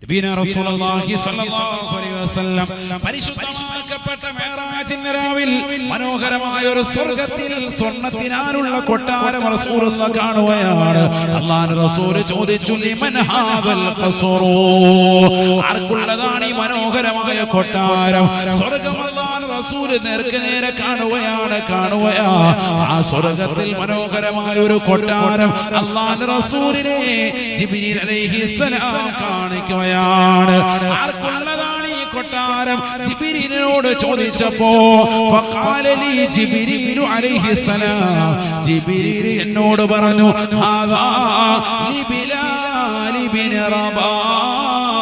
റസൂലുള്ളാഹി സ്വല്ലല്ലാഹു അലൈഹി വസല്ലം പരിശുദ്ധമാക്കപ്പെട്ട മിഅ്റാജിന്റെ രാവിൽ മനോഹരമായ ഒരു സ്വർഗ്ഗത്തിൽ സ്വർണ്ണത്തിനാലുള്ള കൊട്ടാരം റസൂലുള്ളാഹി കാണുകയാണ്. അല്ലാഹുവിന്റെ റസൂൽ ചോദിച്ചു, ലിമൻ ഹാദൽ ഖസ്റു, ആർക്കുള്ളതാണ് ഈ മനോഹരമായ കൊട്ടാരം? സ്വർഗ്ഗം അല്ലാഹുവിന്റെ റസൂൽ നേരെ കാണുകയാണ്. ആ സ്വർഗ്ഗത്തിൽ മനോഹരമായ ഒരു കൊട്ടാരം അല്ലാഹുവിന്റെ റസൂലിനെ ജിബ്രീൽ അലൈഹിസ്സലാം കാണിക്കുകയാണ്. ആർക്കുള്ളതാണ് ഈ കൊട്ടാരം? ജിബ്രീലിനോട് ചോദിച്ചപ്പോ ഫഖാല ലി ജിബ്രീൽ അലൈഹിസ്സലാം, ജിബ്രീൽ എന്നോട് പറഞ്ഞു, ഹാദാ ലി ബിലാൽ ഇബ്നു റബാഹ്,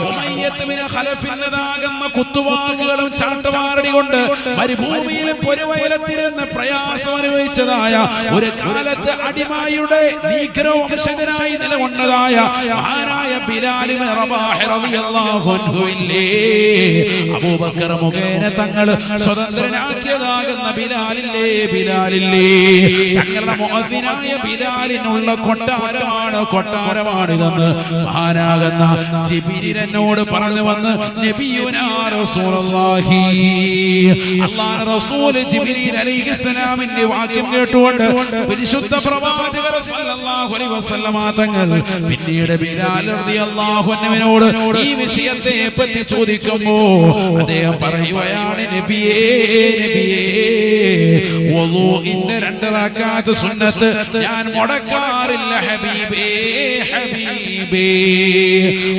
ഉമയ്യത്ത് ബിൻ ഖലഫിനതാകുന്ന കുത്തുവാക്കുകളും ചാട്ടവാറടി കൊണ്ട് മരുഭൂമിയിൽ പൊരുവയലത്തിരുന്ന് പ്രയാസം അനുഭവിച്ചതായ ഒരു കാലത്ത് അടിമയുടെ നീഗ്രോ വംശജനായി നിലകൊണ്ടതായ മഹാനായ ബിലാൽ ഇബ്നു റബാഹ് റളിയല്ലാഹു അൻഹു ഇല്ലേ, അബൂബക്കർ മുഖേന തങ്ങൾ സ്വതന്ത്രനാക്കിയതാകുന്ന ബിലാലില്ലേ തങ്ങളുടെ മുഅദ്ദിനായ ബിലാലിനുള്ള കൊട്ടാരമാണിതെന്ന് മഹാനാകുന്ന ജിബ്രീൽ എന്നോട് പറഞ്ഞു വന്ന് നബിയുനാ റസൂലുള്ളാഹി, അല്ലാഹുവിന്റെ റസൂൽ ജിബ്രീൽ അലൈഹിസ്സലാമിന്റെ വാക്യം കേട്ടുകൊണ്ട് പരിശുദ്ധ പ്രവാചകർ സല്ലല്ലാഹു അലൈഹി വസല്ലമ തങ്ങൾ പിന്നീട് ബിലാൽ റളിയല്ലാഹു അൻഹുവിനോട് ഈ വിഷയത്തെ പറ്റി ചോദിക്കുമ്പോൾ അദ്ദേഹം പറയുകയാണ്, നബിയേ വുളൂഇന്റെ 2 റക്അത്ത് സുന്നത്ത് ഞാൻ മുടക്കാറില്ല ഹബീബേ.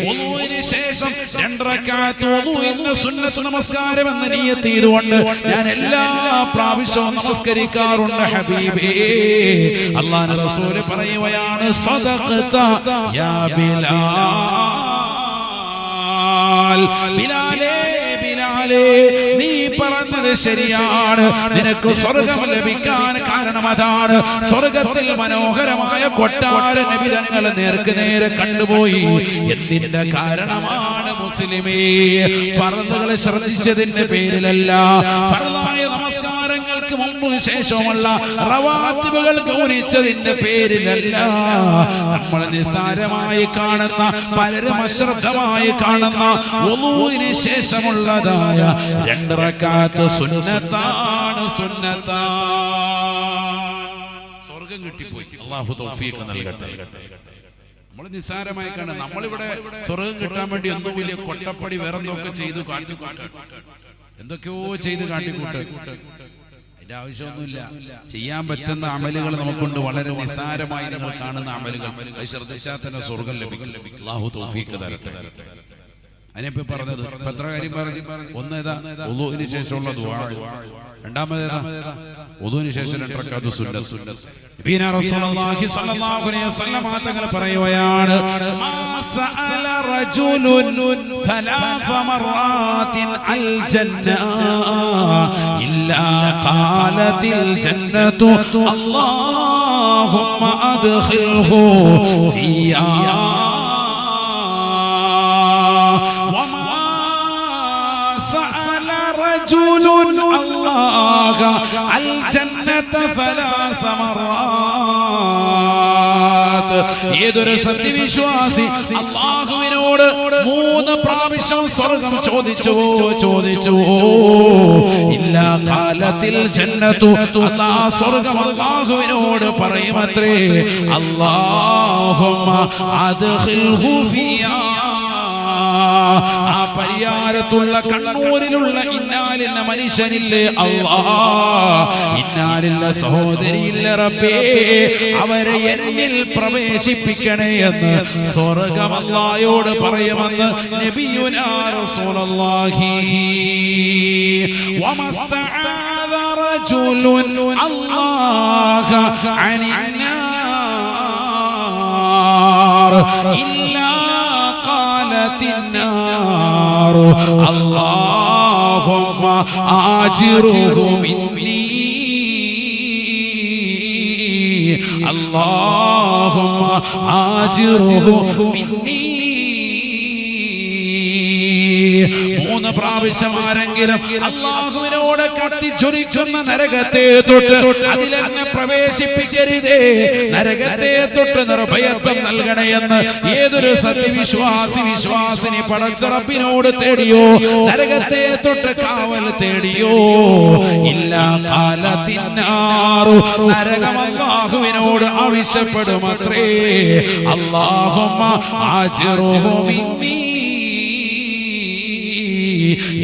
വുളൂഇന് ശേഷം 2 റക്അത്ത് വുളൂഇന്റെ സുന്നത്ത് നമസ്കാരം എന്ന നിയ്യത്ത് ചെയ്തുകൊണ്ട് ഞാൻ എല്ലാ പ്രാവശ്യവും നമസ്കരിക്കാറുണ്ട് ഹബീബേ. അല്ലാഹുവിന്റെ റസൂൽ പറയുകയാണ്, സദഖത യാ ബിലാൽ, ബിലാലേ നീ പറഞ്ഞത് ശരിയാണ്. നിനക്ക് സ്വർഗ്ഗം ലഭിക്കാൻ കാരണം അതാണ്. സ്വർഗ്ഗത്തിൽ മനോഹരമായ കൊട്ടാര നബി തങ്ങൾ നേരെ കണ്ടുപോയി. എന്തിന്റെ കാരണമാണ് മുസ്ലിമേ? ഫർളുകളെ ശ്രദ്ധിച്ചതിന്റെ പേരിലല്ല, ഫർളായ നമസ്കാരങ്ങൾക്ക് മുമ്പും ശേഷവുമുള്ള റവാത്തിബുകൾ ഗൗനിച്ചതിന്റെ പേരിലല്ല. നമ്മൾ നിസ്സാരമായി കാണുന്ന, പലരും അശ്രദ്ധമായി കാണുന്ന വുളൂഇന് ശേഷമുള്ളതായ 2 റക്അത്ത് സുന്നത്താണ്. സ്വർഗ്ഗം കിട്ടിപ്പോയി. അല്ലാഹു തൗഫീഖ് നൽകട്ടെ. നമ്മൾ നിസ്സാരമായി കാണും. നമ്മളിവിടെ സ്വർഗ്ഗം കിട്ടാൻ വേണ്ടി എന്തോ വലിയ കൊട്ടപ്പടി വേറെന്തൊക്കെ ചെയ്തു എന്തൊക്കെയോ ചെയ്ത് കാട്ടിക്കൂട്ട്. അതിന്റെ ആവശ്യമൊന്നുമില്ല. ചെയ്യാൻ പറ്റുന്ന അമലുകൾ നമുക്കുണ്ട്, വളരെ നിസ്സാരമായി നമ്മൾ കാണുന്ന അമലുകൾ. അത് ശ്രദ്ധിച്ചാൽ തന്നെ സ്വർഗ്ഗം ലഭിക്കും. അല്ലാഹു തൗഫീഖ് തരട്ടെ. അതിനെപ്പറ്റി പറഞ്ഞത് എത്ര കാര്യം പറഞ്ഞു. ഒന്ന് ഏതാ? വുളൂഇന് ശേഷമുള്ള ദുആ. രണ്ടാമതേതാ? വുളൂഇന് ശേഷം 2 റക്അത്ത് സുന്നത്ത്. നബിയനാ റസൂലുള്ളാഹി സ്വല്ലല്ലാഹു അലൈഹി വസല്ലം തങ്ങൾ പറയുകയാണ്, മാ സഅല റജുലുൻ 3 മറാത്തിൻ അൽ ജന്ന ഇല്ലാ ഖാലത്തിൽ ജന്നത്തു അല്ലാഹുമ്മ അദ്ഖിൽഹു ഫിയാ ഏതൊരു സത്യവിശ്വാസി അല്ലാഹുവിനോട് 3 പ്രാവശ്യം സ്വർഗ്ഗം ചോദിച്ചു ഇല്ലാ ഖാലത്തിൽ ജന്നത്തു, അല്ലാഹു സ്വർഗ്ഗം അല്ലാഹുവിനോട് പറയുമത്രേ, അല്ലാഹുമ്മ അദ്ഖിൽഹു ഫിയാ. ആ പരിയാരത്തുള്ള കണ്ണൂരിലുള്ള ഇന്നാലിന്ന മനുഷ്യനില്ലേ അല്ലാഹ്, ഇന്നാലില്ല സഹോദരിയില്ല റബ്ബേ, അവരെ എന്നിൽ പ്രവേശിപ്പിക്കണേ എന്ന് സ്വർഗ്ഗം അല്ലാഹയോട് പറയുമെന്ന് നബിയുനാ റസൂലുള്ളാഹി. വമസ്തആദ റജുലുൻ അല്ലാഹ അനിന്നാർ ഇല്ലാ النار اللهم آجره مني اللهم آجره مني 3 പ്രാവശ്യം ആരെങ്കിലും അല്ലാഹുവിനോട് കത്തിച്ചൊരിക്കുന്ന നരകത്തെ തൊട്ട് അതിലെന്നെ പ്രവേശിപ്പിക്കരുതേ, നരകത്തെ തൊട്ട് നിർഭയത്വം നൽകണേയെന്ന് ഏതൊരു വിശ്വാസിനി പടച്ച റബ്ബിനോട് തേടിയോ, നരകത്തെ തൊട്ട് കാവൽ തേടിയോ, ഇല്ലാ ഖാലത്തിന്നാറു നരകം അല്ലാഹുവിനോട് ആവശ്യപ്പെടുമത്രേ, അല്ലാഹുമ്മ ആജിറുഹു മിന്നീ,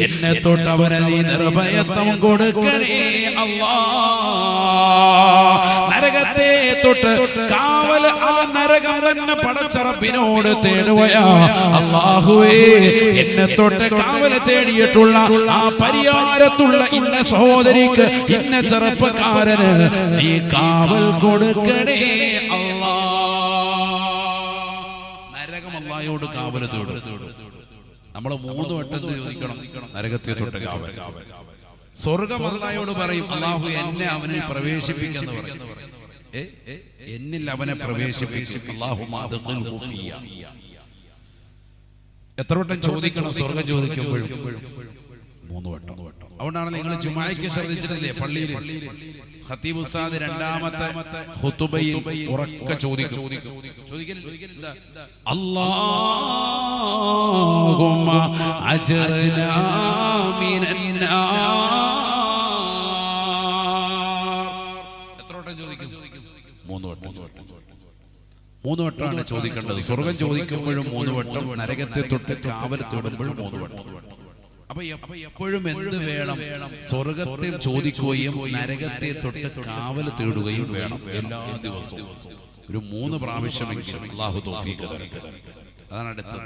എന്നെ തൊട്ട് അവന് നീ നിർഭയത്വം കൊടുക്കണേ അല്ലാഹ്. നരകത്തെ തൊട്ട് കാവൽ ആ നരകം തന്നെ പടച്ച റബ്ബിനോട് തേടുകയാ. അല്ലാഹുവേ, എന്നെ തൊട്ട് കാവൽ തേടിയിട്ടുള്ള ആ പരിഹാരത്തുള്ള ഇന്ന സഹോദരിക്ക്, ഇന്ന ചെറുപ്പക്കാരന് നീ കാവൽ കൊടുക്കണേ അല്ലാഹ്. നരകം അല്ലാഹുവോട് കാവൽ തേടും. നമ്മൾ 3 വട്ടം ചോദിക്കണം നരകത്തെ തൊട്ട് കാവൽ. സ്വർഗ്ഗം അല്ലാഹുവോട് പറയും, അല്ലാഹു എന്നെ അവനിൽ പ്രവേശിപ്പിക്കുന്നു പറയും. എന്നിൽ അവനെ പ്രവേശിപ്പിക്കും. അല്ലാഹുമ്മ അദ്ഖിൽഹു ഫിയ. എത്ര വട്ടം ചോദിക്കണം സ്വർഗ്ഗം ചോദിക്കുമ്പോഴും? 3 വട്ടം. അതുകൊണ്ടാണ് നിങ്ങൾ ജുമാഅയ്ക്ക് ശ്രദ്ധിച്ചിട്ടില്ലേ, പള്ളിയിൽ ഖതീബ് ഉസ്താദ് 2ാമത്തെ ഖുതുബയിൽ ഉറക്കെ ചോദിക്കും, അല്ലാഹുമ്മ അജ്റനാ മിനന്നാർ. എത്ര വട്ടം ചോദിക്കും? 3 വട്ടം. 3 വട്ടമാണ് ചോദിക്കേണ്ടത്. സ്വർഗ്ഗം ചോദിക്കുമ്പോഴും 3 വട്ടം, നരകത്തെ തൊട്ട് കാവൽ തേടുമ്പോഴും 3 വട്ടം. അപ്പൊ എപ്പോഴും എന്ത് വേണം? സ്വർഗത്തിൽ ചോദിക്കുകയും നരകത്തെ തൊട്ട് കാവൽ തേടുകയും വേണം. എല്ലാ ദിവസവും ഒരു 3 പ്രാവശ്യമെങ്കിലും അല്ലാഹു തൗഫീഖ് തരട്ടെ. അതാണ് അടുത്തത്.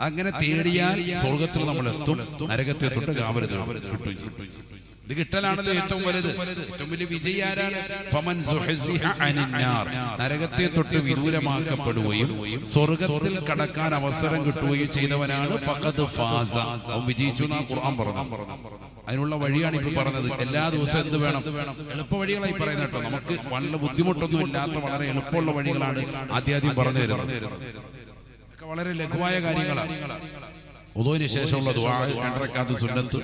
അങ്ങനെ തേടിയാൽ സ്വർഗത്തിൽ നമ്മൾ എത്തും, നരകത്തെ തൊട്ട് കാവൽ കിട്ടും. ഇത് കിട്ടലാണല്ലോ ഏറ്റവും വലുത്. ഏറ്റവും വലിയ വിജയി ആരാണ്? ഫമൻ സുഹ്സിഹ അനിന്നാർ, നരകത്തെ തൊട്ട് വിദൂരമാക്കപ്പെടുകയും സ്വർഗത്തിൽ കടക്കാൻ അവസരം കിട്ടുകയും ചെയ്തവനാണ് ഫഖദ് ഫാസ, അവൻ വിജയിച്ചു എന്നാണ് ഖുർആൻ പറഞ്ഞത്. അതിനുള്ള വഴിയാണ് ഇപ്പോൾ പറഞ്ഞത്. എല്ലാ ദിവസവും എന്ത് വേണം? എളുപ്പ വഴികളായി പറയുന്നത് കേട്ടോ. നമുക്ക് വളരെ ബുദ്ധിമുട്ടൊന്നും ഇല്ലാത്ത വളരെ എളുപ്പമുള്ള വഴികളാണ് ആദ്യം പറഞ്ഞു തരുന്നത്. വളരെ ലഘുവായ കാര്യങ്ങളാണ്. ഉദുവിന് ശേഷമുള്ള ദുആ 2 റക്അത്ത് സുന്നത്ത്.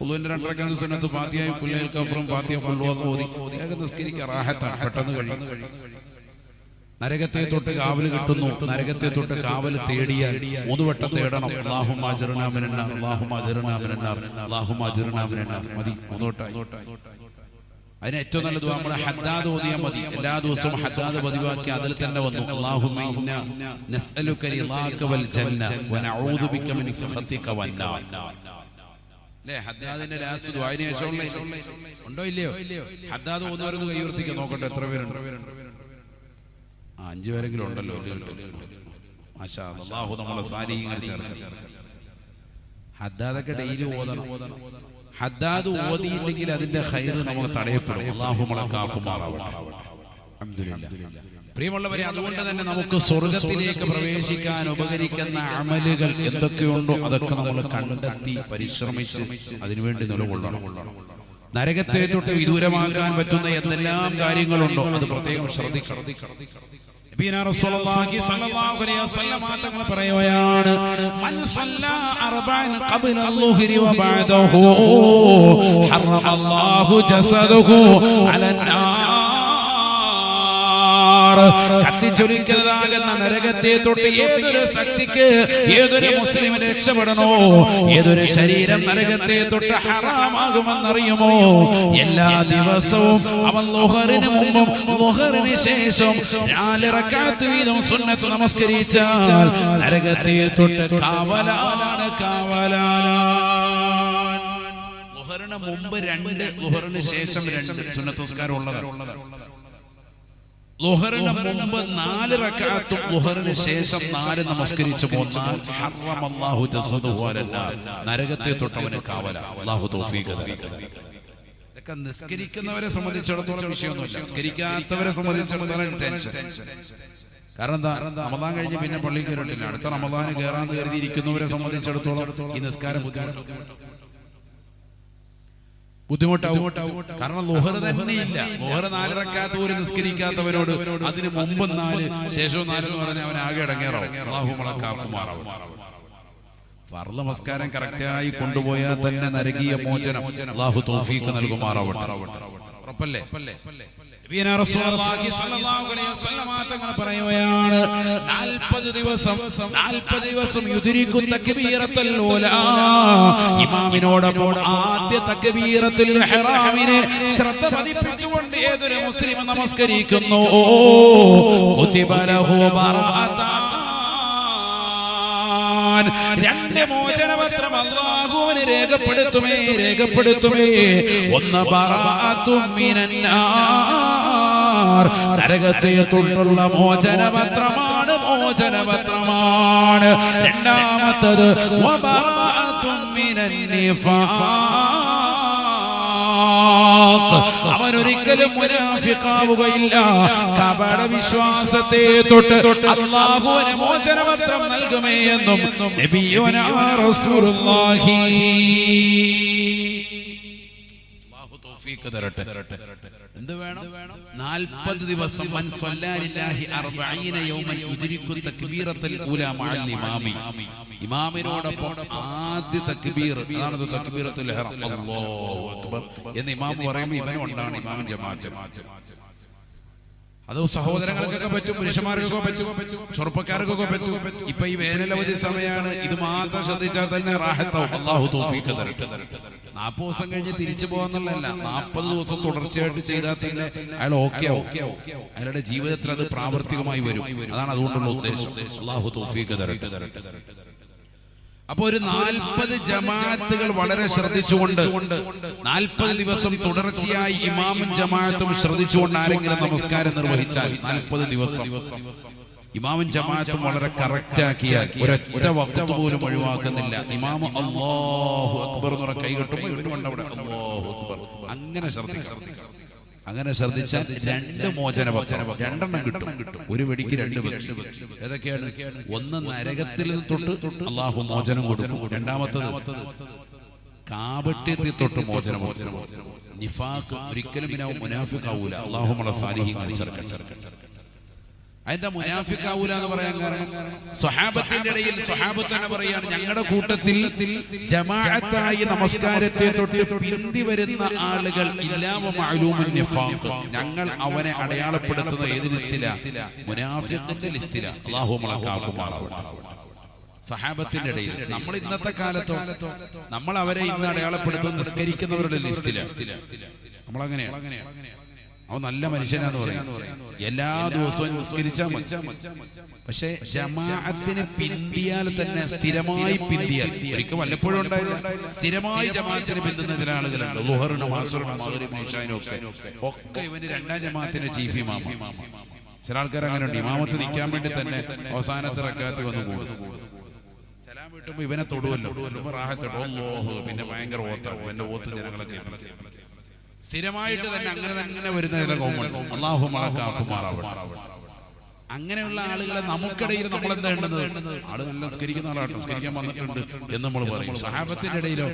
ഉദുവിന്റെ 2 റക്അത്ത് സുന്നത്ത് ഫാത്തിഹയും കുല്ലൽ കഫറും ഫാത്തിഹ ഖുൽഹു ഓതി വേഗം നിസ്കരിക്കുക. റാഹത്താണ്, പെട്ടെന്ന് കഴിയും. നരകത്തെ തൊട്ട് കാവൽ കിട്ടുന്നു. നരകത്തെ തൊട്ട് കാവൽ തേടിയാൽ 3 വട്ടം തേടണം. അല്ലാഹുമ്മ അജ്റനാ മിനന്നാർ, അല്ലാഹുമ്മ അജ്റനാ മിനന്നാർ, അല്ലാഹുമ്മ അജ്റനാ മിനന്നാർ. മതി, 3 വട്ടമായി. അതിന് ഏറ്റവും നല്ല ദുആ നമ്മൾ ഹദ്ദാദ് ഓതിയാൽ മതി. എല്ലാ ദിവസവും ഹദ്ദാദ് പതിവാക്കി അതിൽ തന്നെ വന്നു, അല്ലാഹുമ്മ ഇന്നാ നസ്അലുക റിളാക വൽ ജന്ന വ നഊദു ബിക മിൻ സഖതിക വന്നാർ. ല്ലേ, ഹദ്ദാദിന്റെ ലാസ്റ്റ് ദുആയിന് ശേഷമുള്ള ഉണ്ടോ ഇല്ലയോ? ഹദ്ദാദ് ഓതുന്നവരൊന്ന് കൈയുയർത്തിക്കാൻ നോക്കട്ടെ, എത്ര പേരുണ്ട്? 5 പേരെങ്കിലും ഉണ്ടല്ലോ. മാഷാ അല്ലാഹ്, അല്ലാഹു നമ്മളെ സാലിഹീങ്ങൾ ചേർക്കട്ടെ. ഹദ്ദാദൊക്കെ ഡെയിലി ഓതണം. ഹദ്ദാദ് ഓതിയില്ലെങ്കിൽ അതിന്റെ ഖൈർ നമുക്ക് തടയപ്പെടും. അല്ലാഹു നമ്മളെ കാക്കുമാറാവട്ടെ. അൽഹംദുലില്ലാഹ്. പ്രിയമുള്ളവരെ, അതുകൊണ്ട് തന്നെ നമുക്ക് സ്വർഗത്തിലേക്ക് പ്രവേശിക്കാൻ ഉപകരിക്കുന്ന അമലുകൾ എന്തൊക്കെയുണ്ടോ അതൊക്കെ നമ്മൾ കണ്ടെത്തി പരിശ്രമിച്ച് അതിനുവേണ്ടി നിലകൊള്ളണം. നരകത്തെ തൊട്ട് വിദൂരമാകാൻ പറ്റുന്ന എന്തെല്ലാം കാര്യങ്ങളുണ്ടോ അത് പ്രത്യേകം ശ്രദ്ധിക്കണം. നബിയനാ റസൂലുള്ളാഹി സ്വല്ലല്ലാഹു അലൈഹി വസല്ലം തങ്ങൾ പറയുകയാണ്, മൻ സല്ലാ അർബഅൻ ഖബ്ല അൽ-ളുഹ്രി വ ബഅദഹു ഹറമല്ലാഹു ജസദഹു അലന്നാർ. കത്തിച്ചൊലിക്കുന്നതാകുന്ന നരകത്തെ തൊട്ട് ഏതൊരു ശക്തിക്ക്, ഏതൊരു മുസ്ലിമിന് രക്ഷപ്പെടണോ, ഏതൊരു ശരീരം നരകത്തെ തൊട്ട് ഹറാമാകുമെന്നറിയുമോ? എല്ലാ ദിവസവും അവൻ ളുഹറിന് മുമ്പും ളുഹറിന് ശേഷം 4 റക്അത്ത് വീതം സുന്നത്ത് നമസ്കരിച്ചാൽ നരകത്തെ തൊട്ട് കാവലാണ്. ളുഹറിന് മുമ്പ് 2, ളുഹറിന് ശേഷം 2 സുന്നത്ത് നമസ്കാരം ഉള്ളതാണ്. ളുഹറിന് മുമ്പ് 4 റക്അത്തും ളുഹറിന് ശേഷം 4 നമസ്കരിച്ചു പോന്നാൽ ഹറമല്ലാഹു ജസദഹു അലന്നാർ, നരകത്തെ തൊട്ടവന് കാവലാണ്. അല്ലാഹു തൗഫീഖ് തരട്ടെ. ഇതൊക്കെ നിസ്കരിക്കുന്നവരെ സംബന്ധിച്ചിടത്തോളം വിഷയമൊന്നുമില്ല. നിസ്കരിക്കാത്തവരെ സംബന്ധിച്ചിടത്തോളം ടെൻഷൻ. കാരണം എന്താ? റമദാൻ കഴിഞ്ഞ് പിന്നെ പള്ളിയിൽ കയറിയിട്ടില്ല. അടുത്ത റമദാന് കയറാന്ന് കരുതിയിരിക്കുന്നവരെ സംബന്ധിച്ചിടത്തോളം ഈ നിസ്കാരം ബുദ്ധിമുട്ടാവും. കാരണം ളുഹർ തന്നെ ഇല്ല. ളുഹർ 4 റക്അത്ത് പോലും നിസ്കരിക്കാത്തവരോട് അതിന് മുമ്പ് 4 ശേഷവും 4 എന്ന് പറഞ്ഞാൽ അവൻ ആകെ ഇടങ്ങേറാവും. അല്ലാഹു നമ്മളെ കാക്കുമാറാവട്ടെ. ഫർള് നമസ്കാരം കറക്റ്റായി കൊണ്ടുപോയാൽ തന്നെ നരകീയ മോചനം അല്ലാഹു തൗഫീഖ് നൽകുമാറാവട്ടെ. ഉറപ്പല്ലേ? നബിയനാ റസൂലുള്ളാഹി സ്വല്ലല്ലാഹു അലൈഹി വസല്ലം തങ്ങൾ പറയുകയാണ് 40 ദിവസം യുദ്രികു തക്ബീറത്തുൽ ഊലാ, ഇമാമിനോടൊപ്പം ആദ്യ തക്ബീറത്തുൽ ഇഹ്റാമിനെ ശ്രദ്ധ പതിപ്പിച്ചുകൊണ്ട് ഏതൊരു മുസ്ലിം നമസ്കരിക്കുന്നു കുതിബ ലഹു ബറാഅതാൻ, രണ്ട് മോചനപത്രം അല്ലാഹുവിനെ രേഖപ്പെടുത്തുമേ. ഒന്ന് ബറാഅത്തും മിനന്നാർ, നരകത്തെ തൊട്ടുള്ള മോചനപത്രമാണ്. രണ്ടാമത്തത് വബറാഅത്തും മിനന്നിഫാഖ്, അവനൊരിക്കലും മുനാഫിഖാവുകയില്ല. കപട വിശ്വാസത്തെ തൊട്ട് അല്ലാഹുവിന് മോചനപത്രം നൽകുമേ എന്നും നബിയുനാ റസൂലുള്ളാഹി. അല്ലാഹു തൗഫീഖ് തരട്ടെ. എന്ത് വേണം? 40 ദിവസം മൻ സ്വല്ലാ ലില്ലാഹി 40 യൗമൻ യുദ്രികു തക്ബീറത്തുൽ ഊലാ മഅൽ ഇമാമി, ഇമാമിനോടൊപ്പം ആദ്യ തക്ബീർ, അതാണ് തക്ബീറത്തുൽ ഇഹ്റാം, അല്ലാഹു അക്ബർ എന്ന് ഇമാം പറയുമ്പോൾ ഇവനും ഉണ്ടാണ് ഇമാമും ജമാഅത്ത്. അത് സഹോദരങ്ങൾക്കൊക്കെ പറ്റും, പുരുഷന്മാർക്കൊക്കെ പറ്റും, ചെറുപ്പക്കാർക്കൊക്കെ പറ്റും. ഇപ്പൊ ഈ വേനലവധി സമയമാണ്, ഇത് മാത്രം ശ്രദ്ധിച്ചാൽ തന്നെ റാഹത്താവും. അല്ലാഹു തൗഫീഖ് തരട്ടെ. 40 ദിവസം കഴിഞ്ഞ് തിരിച്ചു പോകാന്നുള്ളതല്ല, 40 ദിവസം തുടർച്ചയായിട്ട് ചെയ്താൽ തന്നെ അയാൾ ഓക്കെ ആവും, അയാളുടെ ജീവിതത്തിൽ അത് പ്രാവർത്തികമായി വരും. അതാണ് അതുകൊണ്ടുള്ള ഉദ്ദേശം. അല്ലാഹു തൗഫീഖ് തരട്ടെ. അപ്പൊ ഒരു 40 ജമാഅത്തുകൾ വളരെ ശ്രദ്ധിച്ചുകൊണ്ട് 40 ദിവസം തുടർച്ചയായി ഇമാമും ജമാഅത്തും ശ്രദ്ധിച്ചുകൊണ്ട് ആരെങ്കിലും നമസ്കാരം നിർവഹിച്ചാൽ 40 ദിവസം ഇമാമും ജമാഅത്തും വളരെ കറക്റ്റ് ആക്കിയാൽ ഒരൊറ്റ വഖ്ത് പോലും ഒഴിവാക്കുന്നില്ല. ഇമാം അല്ലാഹു അക്ബർ എന്ന് പറഞ്ഞ കൈ കെട്ടുമ്പോൾ ഇവനും ഉണ്ട് അവിടെ അല്ലാഹു അക്ബർ. അങ്ങനെ ശ്രദ്ധിച്ചാൽ 2 മോചനപത്രം, 2 എണ്ണം കിട്ടും. ഒരു വെടിക്ക് 2 പക്ഷി. ഏതൊക്കെയാണ്? ഒന്ന് നരകത്തിൽ തൊട്ട് അല്ലാഹു മോചനം കൊടുക്കും. രണ്ടാമത്തത് കാപട്യത്തിൽ തൊട്ട് മോചനം. നിഫാഖ് ഒരിക്കലും മുനാഫിഖാവൂല. അല്ലാഹു നമ്മളെ സാലിഹീങ്ങളിൽ ചേർക്കട്ടെ. അതെന്താ മുനാഫിഖാവൂല എന്ന് പറയാൻ കാരണം? സ്വഹാബത്തിന്റെ ഇടയിൽ സ്വഹാബത്ത് തന്നെ പറയാണ്, ഞങ്ങളുടെ കൂട്ടത്തിൽ ജമാഅത്തായി നമസ്കാരത്തെ തൊട്ട് പിന്തി വരുന്ന ആളുകൾ ഇല്ലാവ മഅലൂമുൻ നിഫാഖ്, ഞങ്ങൾ അവനെ അടയാളപ്പെടുത്തുന്ന ഏത് ലിസ്റ്റിലാ? മുനാഫിഖിന്റെ ലിസ്റ്റിലാ. അല്ലാഹു നമ്മളെ കാക്കുമാറാവട്ടെ. സഹാബത്തിന്റെ ഇടയിൽ നമ്മൾ ഇന്നത്തെ കാലത്തോ നമ്മൾ അവരെ ഇന്ന് അടയാളപ്പെടുത്തുന്ന നിസ്കരിക്കുന്നവരുടെ ലിസ്റ്റിലാ. നമ്മളങ്ങനെയാണ്. അവൻ നല്ല മനുഷ്യനാന്ന് പറയും, എല്ലാ ദിവസവും നിസ്കരിച്ചാൽ മതി. പക്ഷെ ജമാഅത്തിന് പിന്തിയാൽ തന്നെ, സ്ഥിരമായി പിന്തിയാൽ, ഒരിക്കൽ വല്ലപ്പോഴും ഉണ്ടായില്ല, സ്ഥിരമായി ജമാഅത്തിന് പിന്തുന്ന ചില ആളുകളുണ്ട്. ളുഹറിനും അസ്റിനും മഗ്രിബിനും ഇശാഇനും ഒക്കെ ഇവന് 2ാം ജമാഅത്തിന്റെ ചീഫ് ഇമാം. ചില ആൾക്കാർ അങ്ങനെ ഉണ്ട്, ഇമാമത്ത് നിൽക്കാൻ വേണ്ടി തന്നെ അവസാനത്തെ റക്അത്ത് വന്ന് കൂടും. സലാം വീട്ടുമ്പോ ഇവനെ തൊടുവല്ലോ, പിന്നെ ഭയങ്കര ഓത്താവും. എന്റെ ഓത്ത് ജനങ്ങളൊക്കെ സ്ഥിരമായിട്ട് തന്നെ അങ്ങനെ വരുന്ന ചില കോമൺ. അല്ലാഹു മഅക്കാക്കുമാറാവട്ടെ. അങ്ങനെയുള്ള ആളുകളെ നമുക്കിടയിൽ നമ്മൾ എന്താ ഉണ്ടെന്നത്? ആള് നല്ല നിസ്കരിക്കുന്ന ആളാട്ടോ, നിസ്കരിക്കാൻ വന്നിട്ടുണ്ട് എന്ന് നമ്മൾ പറയും. സഹാബത്തിന്റെ ഇടയിലോ